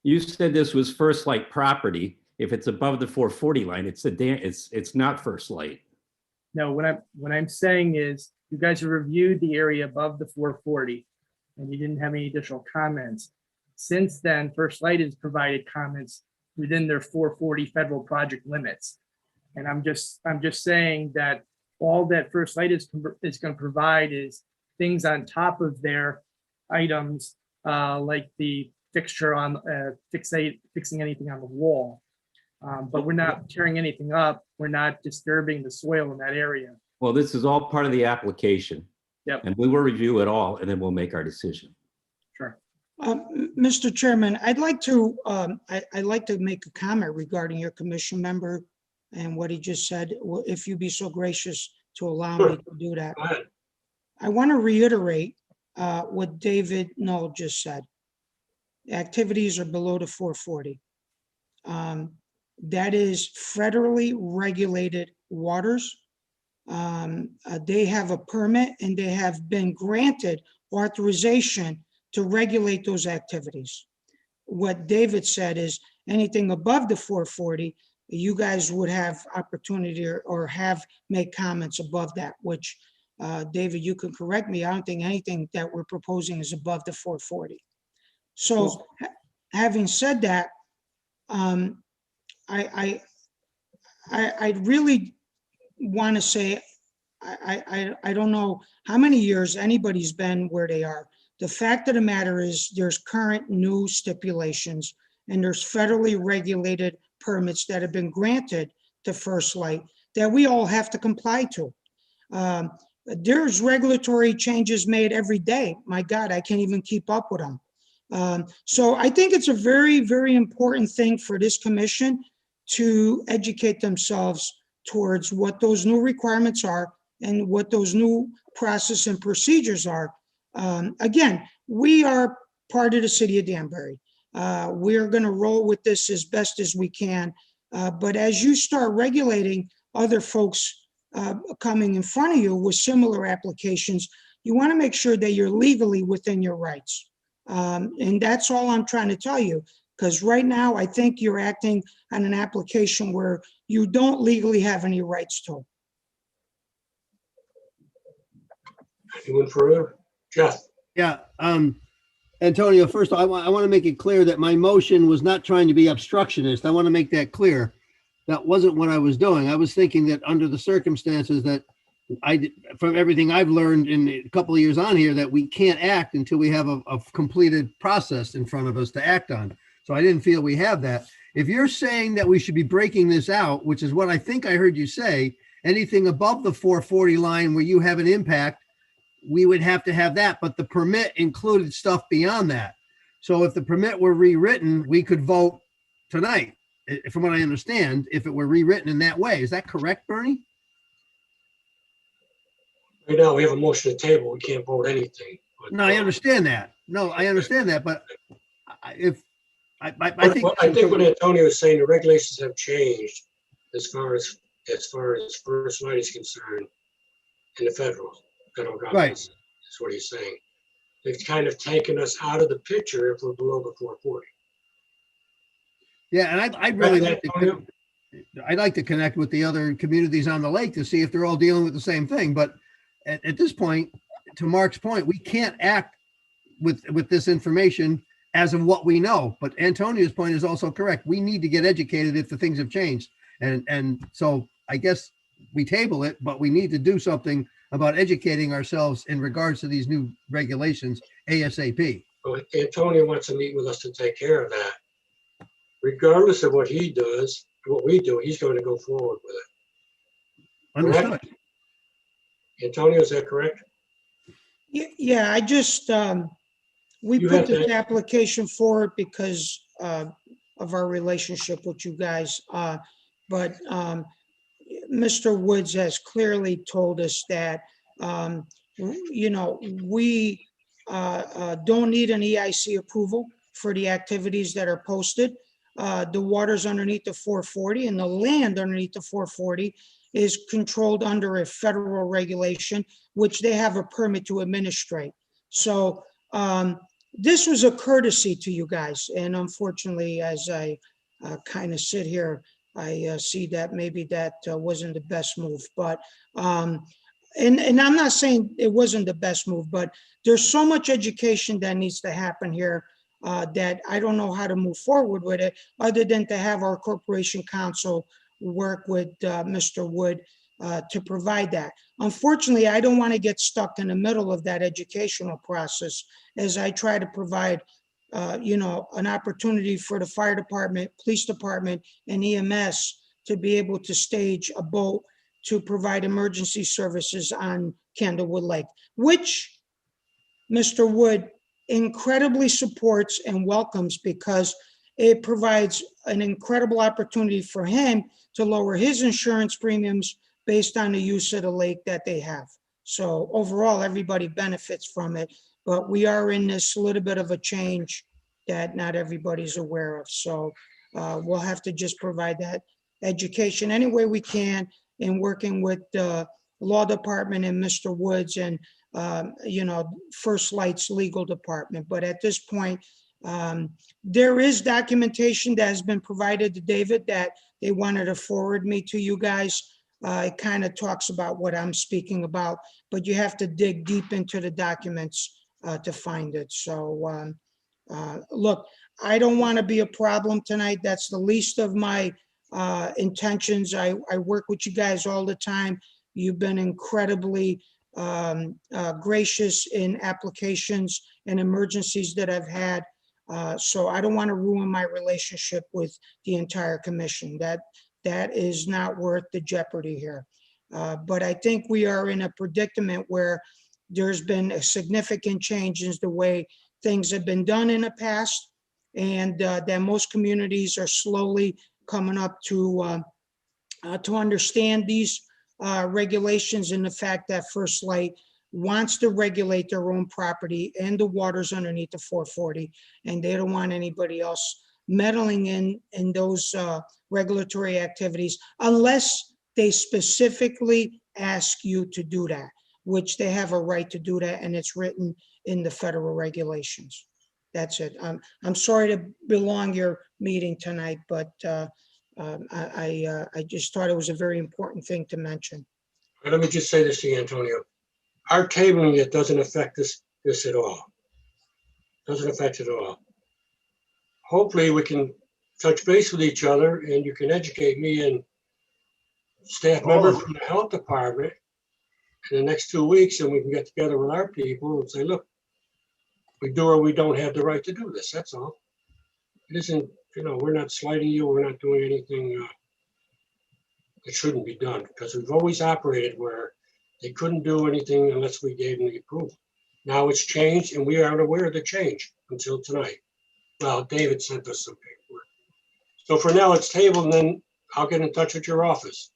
You said this was First Light property. If it's above the 440 line, it's not First Light. No, what I'm saying is you guys have reviewed the area above the 440 and you didn't have any additional comments. Since then, First Light has provided comments within their 440 federal project limits. And I'm just saying that all that First Light is going to provide is things on top of their items, like the fixture on fixing anything on the wall. But we're not tearing anything up. We're not disturbing the soil in that area. Well, this is all part of the application. Yep. And we will review it all and then we'll make our decision. Sure. Mr. Chairman, I'd like to make a comment regarding your commission member and what he just said, if you'd be so gracious to allow me to do that. Go ahead. I want to reiterate what David Knoll just said. Activities are below the 440. That is federally regulated waters. They have a permit and they have been granted authorization to regulate those activities. What David said is anything above the 440, you guys would have opportunity or have made comments above that, which David, you can correct me. I don't think anything that we're proposing is above the 440. So having said that, I really want to say, I don't know how many years anybody's been where they are. The fact of the matter is there's current new stipulations and there's federally regulated permits that have been granted to First Light that we all have to comply to. There's regulatory changes made every day. My God, I can't even keep up with them. So I think it's a very, very important thing for this commission to educate themselves towards what those new requirements are and what those new process and procedures are. Again, we are part of the city of Danbury. We're going to roll with this as best as we can. But as you start regulating other folks coming in front of you with similar applications, you want to make sure that you're legally within your rights. And that's all I'm trying to tell you, because right now I think you're acting on an application where you don't legally have any rights to. Anyone further? Jeff? Yeah, Antonio, first I want to make it clear that my motion was not trying to be obstructionist. I want to make that clear. That wasn't what I was doing. I was thinking that under the circumstances that from everything I've learned in a couple of years on here, that we can't act until we have a completed process in front of us to act on. So I didn't feel we have that. If you're saying that we should be breaking this out, which is what I think I heard you say, anything above the 440 line where you have an impact, we would have to have that, but the permit included stuff beyond that. So if the permit were rewritten, we could vote tonight, from what I understand, if it were rewritten in that way. Is that correct, Bernie? Right now, we have a motion to table. We can't vote anything. But, No, I understand that. No, I understand that, but I think what Antonio is saying, the regulations have changed as far as First Light is concerned in the federal government. Right. That's what he's saying. They've kind of taken us out of the picture if we're below the 440. Yeah, and I'd really Right, Antonio? I'd like to connect with the other communities on the lake to see if they're all dealing with the same thing. But at this point, to Mark's point, we can't act with this information as of what we know. But Antonio's point is also correct. We need to get educated if the things have changed. And so I guess we table it, but we need to do something about educating ourselves in regards to these new regulations ASAP. Well, Antonio wants to meet with us to take care of that. Regardless of what he does, what we do, he's going to go forward with it. Understood. Correct? Antonio, is that correct? Yeah, I just, we You put have this to- application forward because of our relationship with you guys. But Mr. Woods has clearly told us that, you know, we don't need an EIC approval for the activities that are posted. The waters underneath the 440 and the land underneath the 440 is controlled under a federal regulation, which they have a permit to administrate. So this was a courtesy to you guys. And unfortunately, as I kind of sit here, I see that maybe that wasn't the best move. But and I'm not saying it wasn't the best move, but there's so much education that needs to happen here that I don't know how to move forward with it other than to have our corporation counsel work with Mr. Wood to provide that. Unfortunately, I don't want to get stuck in the middle of that educational process as I try to provide, an opportunity for the fire department, police department, and EMS to be able to stage a boat to provide emergency services on Candlewood Lake, which Mr. Wood incredibly supports and welcomes because it provides an incredible opportunity for him to lower his insurance premiums based on the use of the lake that they have. So overall, everybody benefits from it, but we are in this little bit of a change that not everybody's aware of. So we'll have to just provide that education any way we can in working with the law department and Mr. Woods and, First Light's legal department. But at this point, there is documentation that has been provided to David that they wanted to forward me to you guys. It kind of talks about what I'm speaking about, but you have to dig deep into the documents to find it. So, look, I don't want to be a problem tonight. That's the least of my intentions. I work with you guys all the time. You've been incredibly gracious in applications and emergencies that I've had. So I don't want to ruin my relationship with the entire commission. That is not worth the jeopardy here. But I think we are in a predicament where there's been a significant change in the way things have been done in the past, and that most communities are slowly coming up to understand these regulations and the fact that First Light wants to regulate their own property and the waters underneath the 440, and they don't want anybody else meddling in those regulatory activities unless they specifically ask you to do that, which they have a right to do that, and it's written in the federal regulations. That's it. I'm sorry to belong your meeting tonight, but I just thought it was a very important thing to mention. Let me just say this to you, Antonio. Our tabling it doesn't affect this at all. Doesn't affect it at all. Hopefully we can touch base with each other and you can educate me and staff members from the health department in the next 2 weeks, and we can get together with our people and say, look, we do or we don't have the right to do this. That's all. It isn't, we're not slighting you. We're not doing anything that shouldn't be done, because we've always operated where they couldn't do anything unless we gave them the approval. Now it's changed, and we aren't aware of the change until tonight. Well, David sent us some paperwork. So for now, it's tabled, and then I'll get in touch with your office.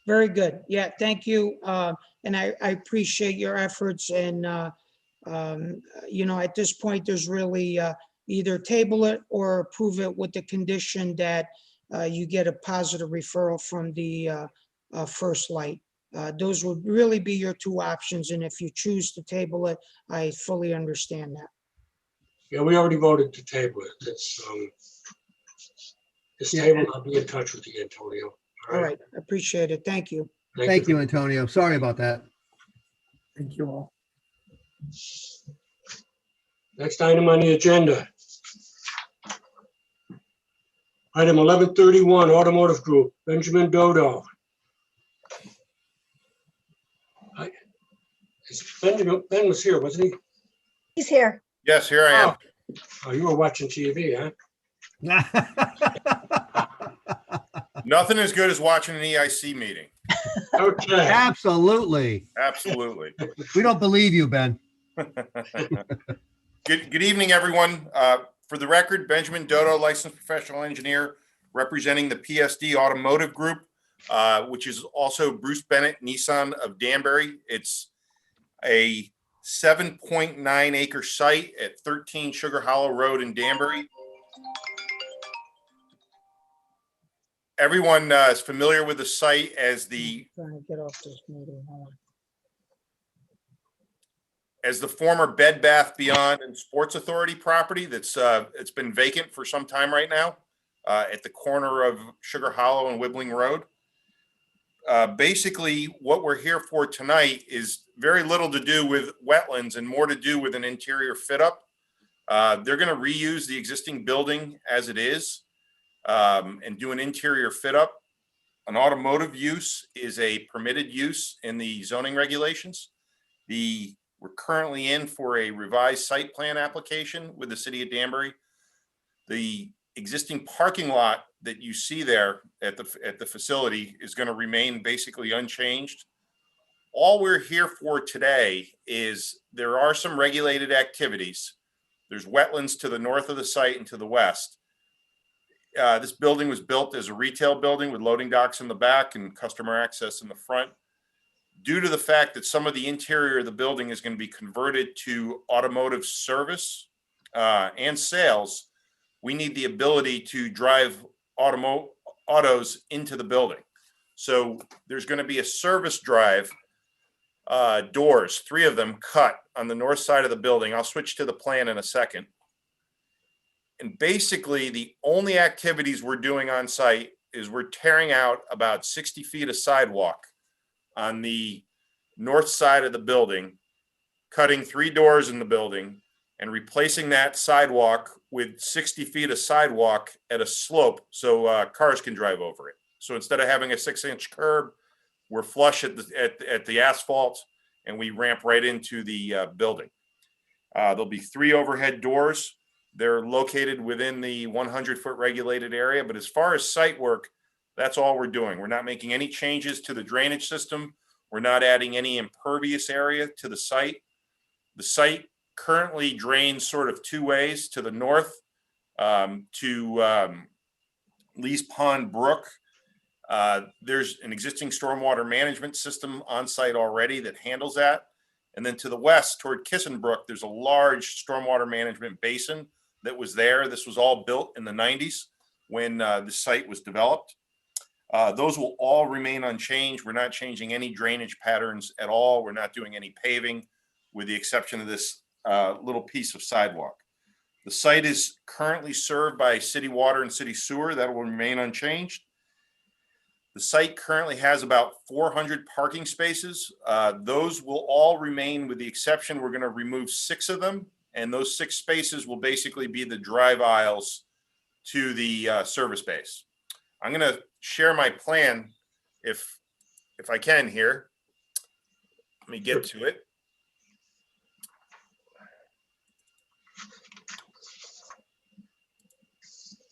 Very good. Yeah, thank you. And I appreciate your efforts. And, at this point, there's really either table it or approve it with the condition that you get a positive referral from the First Light. Those would really be your two options. And if you choose to table it, I fully understand that. Yeah, we already voted to table it. It's tabled. I'll be in touch with you, Antonio. All right, appreciate it. Thank you. Thank you, Antonio. Sorry about that. Thank you all. Next item on the agenda. Item 1131, Automotive Group, Benjamin Dodo. Ben was here, wasn't he? He's here. Yes, here I am. Oh, you were watching TV, huh? Nothing as good as watching an EIC meeting. Okay. Absolutely. Absolutely. We don't believe you, Ben. Good evening, everyone. For the record, Benjamin Dodo, licensed professional engineer, representing the PSD Automotive Group, which is also Bruce Bennett Nissan of Danbury. It's a 7.9 acre site at 13 Sugar Hollow Road in Danbury. Everyone is familiar with the site as the former Bed Bath Beyond and Sports Authority property that's it's been vacant for some time right now at the corner of Sugar Hollow and Wibbling Road. Basically, what we're here for tonight is very little to do with wetlands and more to do with an interior fit up. They're going to reuse the existing building as it is and do an interior fit up. an automotive use is a permitted use in the zoning regulations. We're currently in for a revised site plan application with the city of Danbury. The existing parking lot that you see there at the facility is going to remain basically unchanged. All we're here for today is there are some regulated activities. There's wetlands to the north of the site and to the west. This building was built as a retail building with loading docks in the back and customer access in the front. Due to the fact that some of the interior of the building is going to be converted to automotive service and sales, we need the ability to drive autos into the building. So there's going to be a service drive doors, 3 of them cut on the north side of the building. I'll switch to the plan in a second. And basically the only activities we're doing on site is we're tearing out about 60 feet of sidewalk on the north side of the building, cutting 3 doors in the building and replacing that sidewalk with 60 feet of sidewalk at a slope so cars can drive over it. So instead of having a 6-inch curb, we're flush at the asphalt and we ramp right into the building. There'll be 3 overhead doors. They're located within the 100-foot regulated area. But as far as site work, that's all we're doing. We're not making any changes to the drainage system. We're not adding any impervious area to the site. The site currently drains sort of 2 ways: to the north to Lee's Pond Brook. There's an existing stormwater management system on site already that handles that. And then to the west toward Kissen Brook, there's a large stormwater management basin that was there. This was all built in the 90s when the site was developed. Those will all remain unchanged. We're not changing any drainage patterns at all. We're not doing any paving with the exception of this little piece of sidewalk. The site is currently served by city water and city sewer. That will remain unchanged. The site currently has about 400 parking spaces. Those will all remain with the exception, we're going to remove 6 of them. And those 6 spaces will basically be the drive aisles to the service base. I'm going to share my plan if I can here. Let me get to it.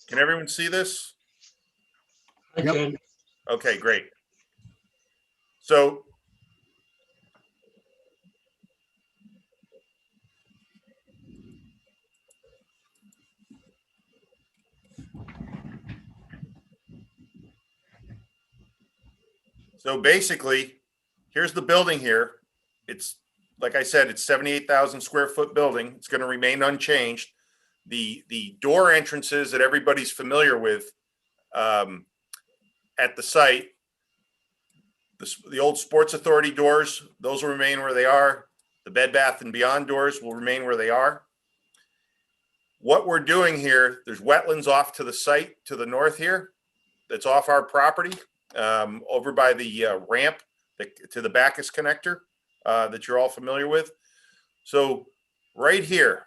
Can everyone see this? I can. Okay, great. So basically, here's the building here. It's, like I said, it's 78,000 square foot building. It's going to remain unchanged. The door entrances that everybody's familiar with at the site, the old Sports Authority doors, those will remain where they are. The Bed Bath and Beyond doors will remain where they are. What we're doing here, there's wetlands off to the site to the north here that's off our property over by the ramp to the Bacchus connector that you're all familiar with. So right here,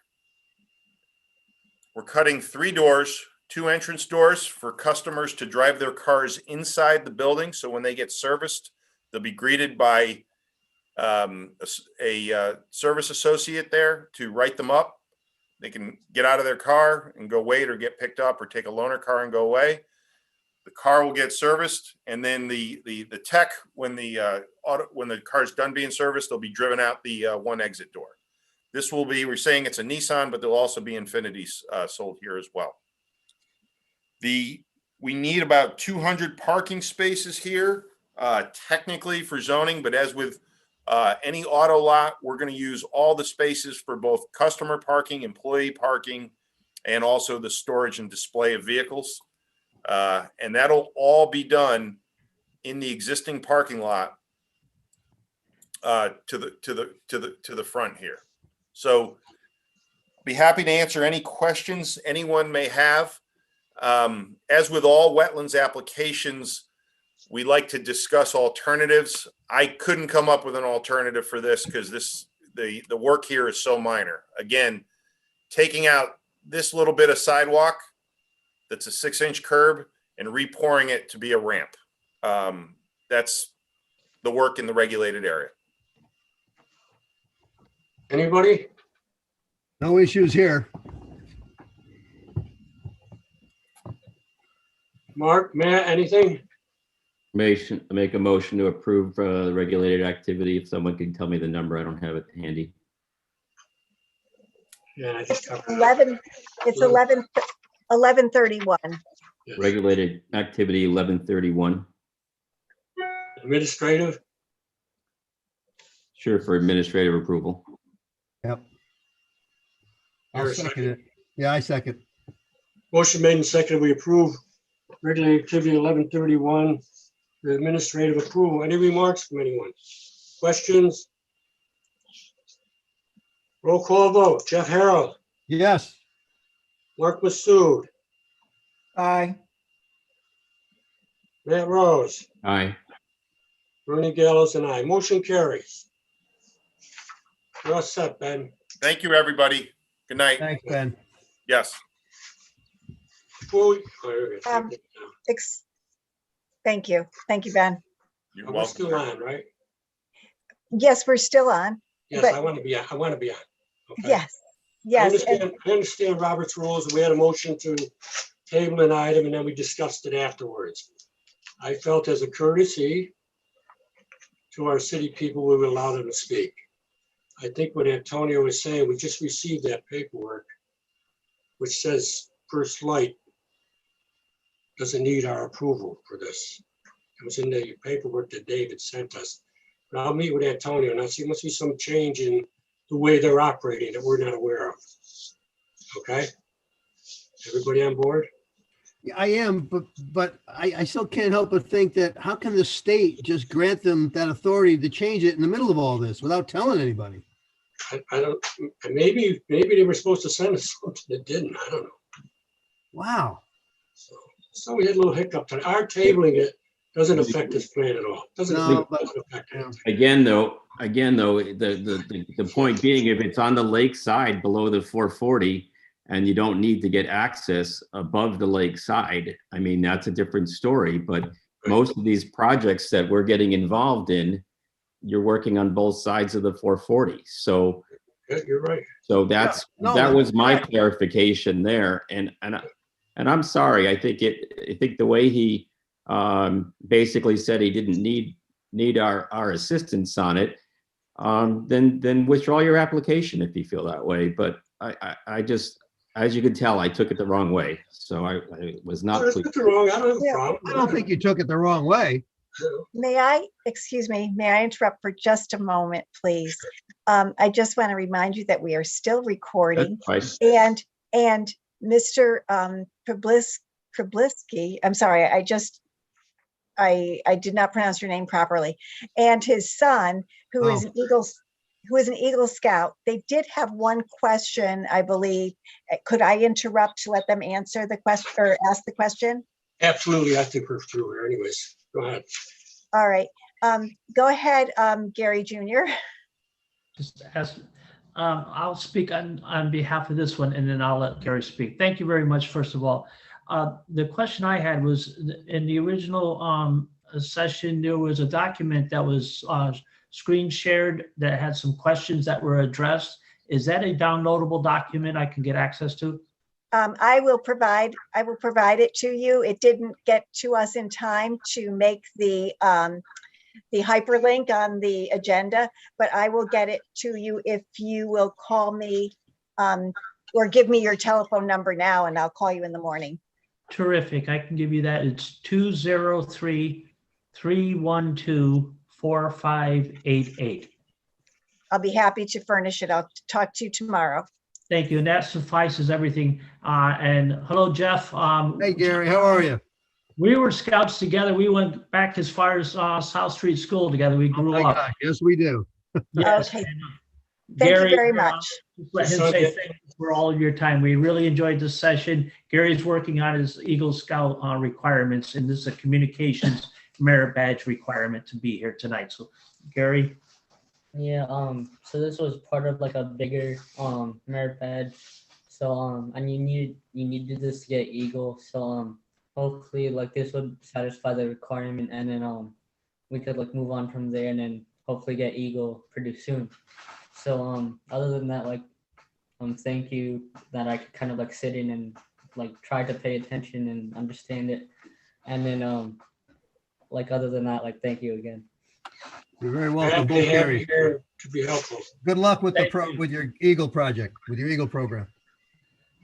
we're cutting 3 doors, 2 entrance doors for customers to drive their cars inside the building. So when they get serviced, they'll be greeted by a service associate there to write them up. They can get out of their car and go wait or get picked up or take a loaner car and go away. The car will get serviced, and then the tech, when the car's done being serviced, they'll be driven out the 1 exit door. This will be, we're saying it's a Nissan, but there'll also be Infinitis sold here as well. We need about 200 parking spaces here, technically for zoning, but as with any auto lot, we're going to use all the spaces for both customer parking, employee parking, and also the storage and display of vehicles. And that'll all be done in the existing parking lot to the front here. So be happy to answer any questions anyone may have. As with all wetlands applications, we like to discuss alternatives. I couldn't come up with an alternative for this because the work here is so minor. Again, taking out this little bit of sidewalk that's a 6-inch curb and repouring it to be a ramp. That's the work in the regulated area. Anybody? No issues here. Mark, Matt, anything? Make a motion to approve the regulated activity. If someone can tell me the number, I don't have it handy. Yeah, I just It's covered it. 11, it's 11:31. Yes. Regulated activity 1131. Administrative, Sure, for administrative approval. Yep. Here, I'll a second second. it. Yeah, I second. Motion made and seconded. We approve regulated activity 1131, the administrative approval. Any remarks from anyone? Questions? Roll call vote. Jeff Harold, Yes. Mark Masood, Aye. Matt Rose, Aye. Bernie Gallows, and I. Motion carries. You're all set, Ben. Thank you, everybody. Good night. Thanks, Ben. Yes. Before we, oh, here we go. Um, Thank you. Thank you, Ben. You're We're welcome. still on, right? Yes, we're still on. Yes, But- I want to be on. I want to be on. Okay. Yes, yes. and- I understand Robert's rules. We had a motion to table an item and then we discussed it afterwards. I felt as a courtesy to our city people, we would allow them to speak. I think what Antonio was saying, we just received that paperwork, which says First Light doesn't need our approval for this. It was in the paperwork that David sent us. But I'll meet with Antonio and I see, must be some change in the way they're operating that we're not aware of. Okay? Everybody on board? Yeah, I am, but I still can't help but think that how can the state just grant them that authority to change it in the middle of all this without telling anybody? I don't, maybe they were supposed to send us something that didn't, I don't know. Wow. So we had a little hiccup tonight. Our tabling it doesn't affect this plan at all. Doesn't No, but- affect it. Again, though, the point being, if it's on the lake side below the 440 and you don't need to get access above the lake side, I mean, that's a different story. But most of these projects that we're getting involved in, you're working on both sides of the 440. So Yeah, you're right. So No, that was my yeah. clarification there, and I'm sorry. I think the way he basically said he didn't need our assistance on it, then withdraw your application if you feel that way. But I just, as you can tell, I took it the wrong way, so I was not There's pleased. nothing wrong. I don't have a Yeah. problem. I don't think you took it the wrong way. May I interrupt for just a moment, please? I just want to remind you that we are still recording That's right. and Mr. Krablisky, I'm sorry, I did not pronounce your name properly, and his son, who is an Eagle Scout. They did have one question, I believe. Could I interrupt to let them answer the question or ask the question? Absolutely. I think we're through here anyways. Go ahead. All right. Go ahead, Gary Jr. Just ask, I'll speak on behalf of this one and then I'll let Gary speak. Thank you very much, first of all. The question I had was in the original session, there was a document that was screen shared that had some questions that were addressed. Is that a downloadable document I can get access to? I will provide it to you. It didn't get to us in time to make the hyperlink on the agenda, but I will get it to you if you will call me or give me your telephone number now and I'll call you in the morning. Terrific. I can give you that. It's 203-312-4588. I'll be happy to furnish it. I'll talk to you tomorrow. Thank you. And that suffices everything. And hello, Jeff. Hey, Gary, how are you? We were scouts together. We went back as far as South Street School together. We Oh grew my up. God, yes, we do. Yes. Okay. And, Thank you Gary, very much. just let him say thank you for all of your time. We really enjoyed this session. Gary's working on his Eagle Scout requirements, and this is a communications merit badge requirement to be here tonight. So, Gary. Yeah, so this was part of like a bigger merit badge. So and you needed this to get Eagle. So hopefully like this would satisfy the requirement, and then we could like move on from there, and then hopefully get Eagle pretty soon. So other than that, like thank you that I could kind of like sit in and like try to pay attention and understand it. And then like other than that, like thank you again. You're very welcome, Happy to have Gary. you here to be helpful. Good luck with the Thank you. with your Eagle project, with your Eagle program.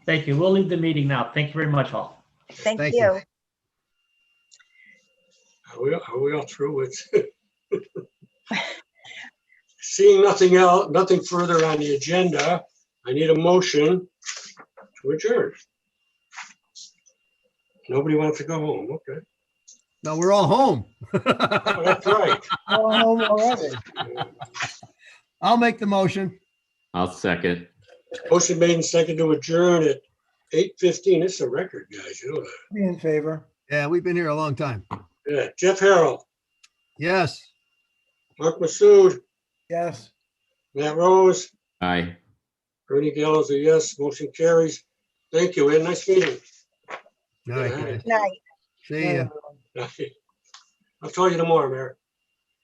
Thank you. We'll leave the meeting now. Thank you very much, all. Thank Thank you. you. Are we all through with? Seeing nothing else, nothing further on the agenda, I need a motion to adjourn. Nobody wants to go home, okay. No, we're all home. Oh, that's right. I'll make the motion. I'll second. Motion made and second to adjourn at 8:15. It's a record, guys, you know that. Be in favor. Yeah, we've been here a long time. Yeah, Jeff Harrell, Yes. Mark Masood, Yes. Matt Rose, Aye. Ernie Gallows, a yes, motion carries. Thank you. We had a nice meeting. All right, guys. Night. See ya. I'll talk to you tomorrow, Mayor.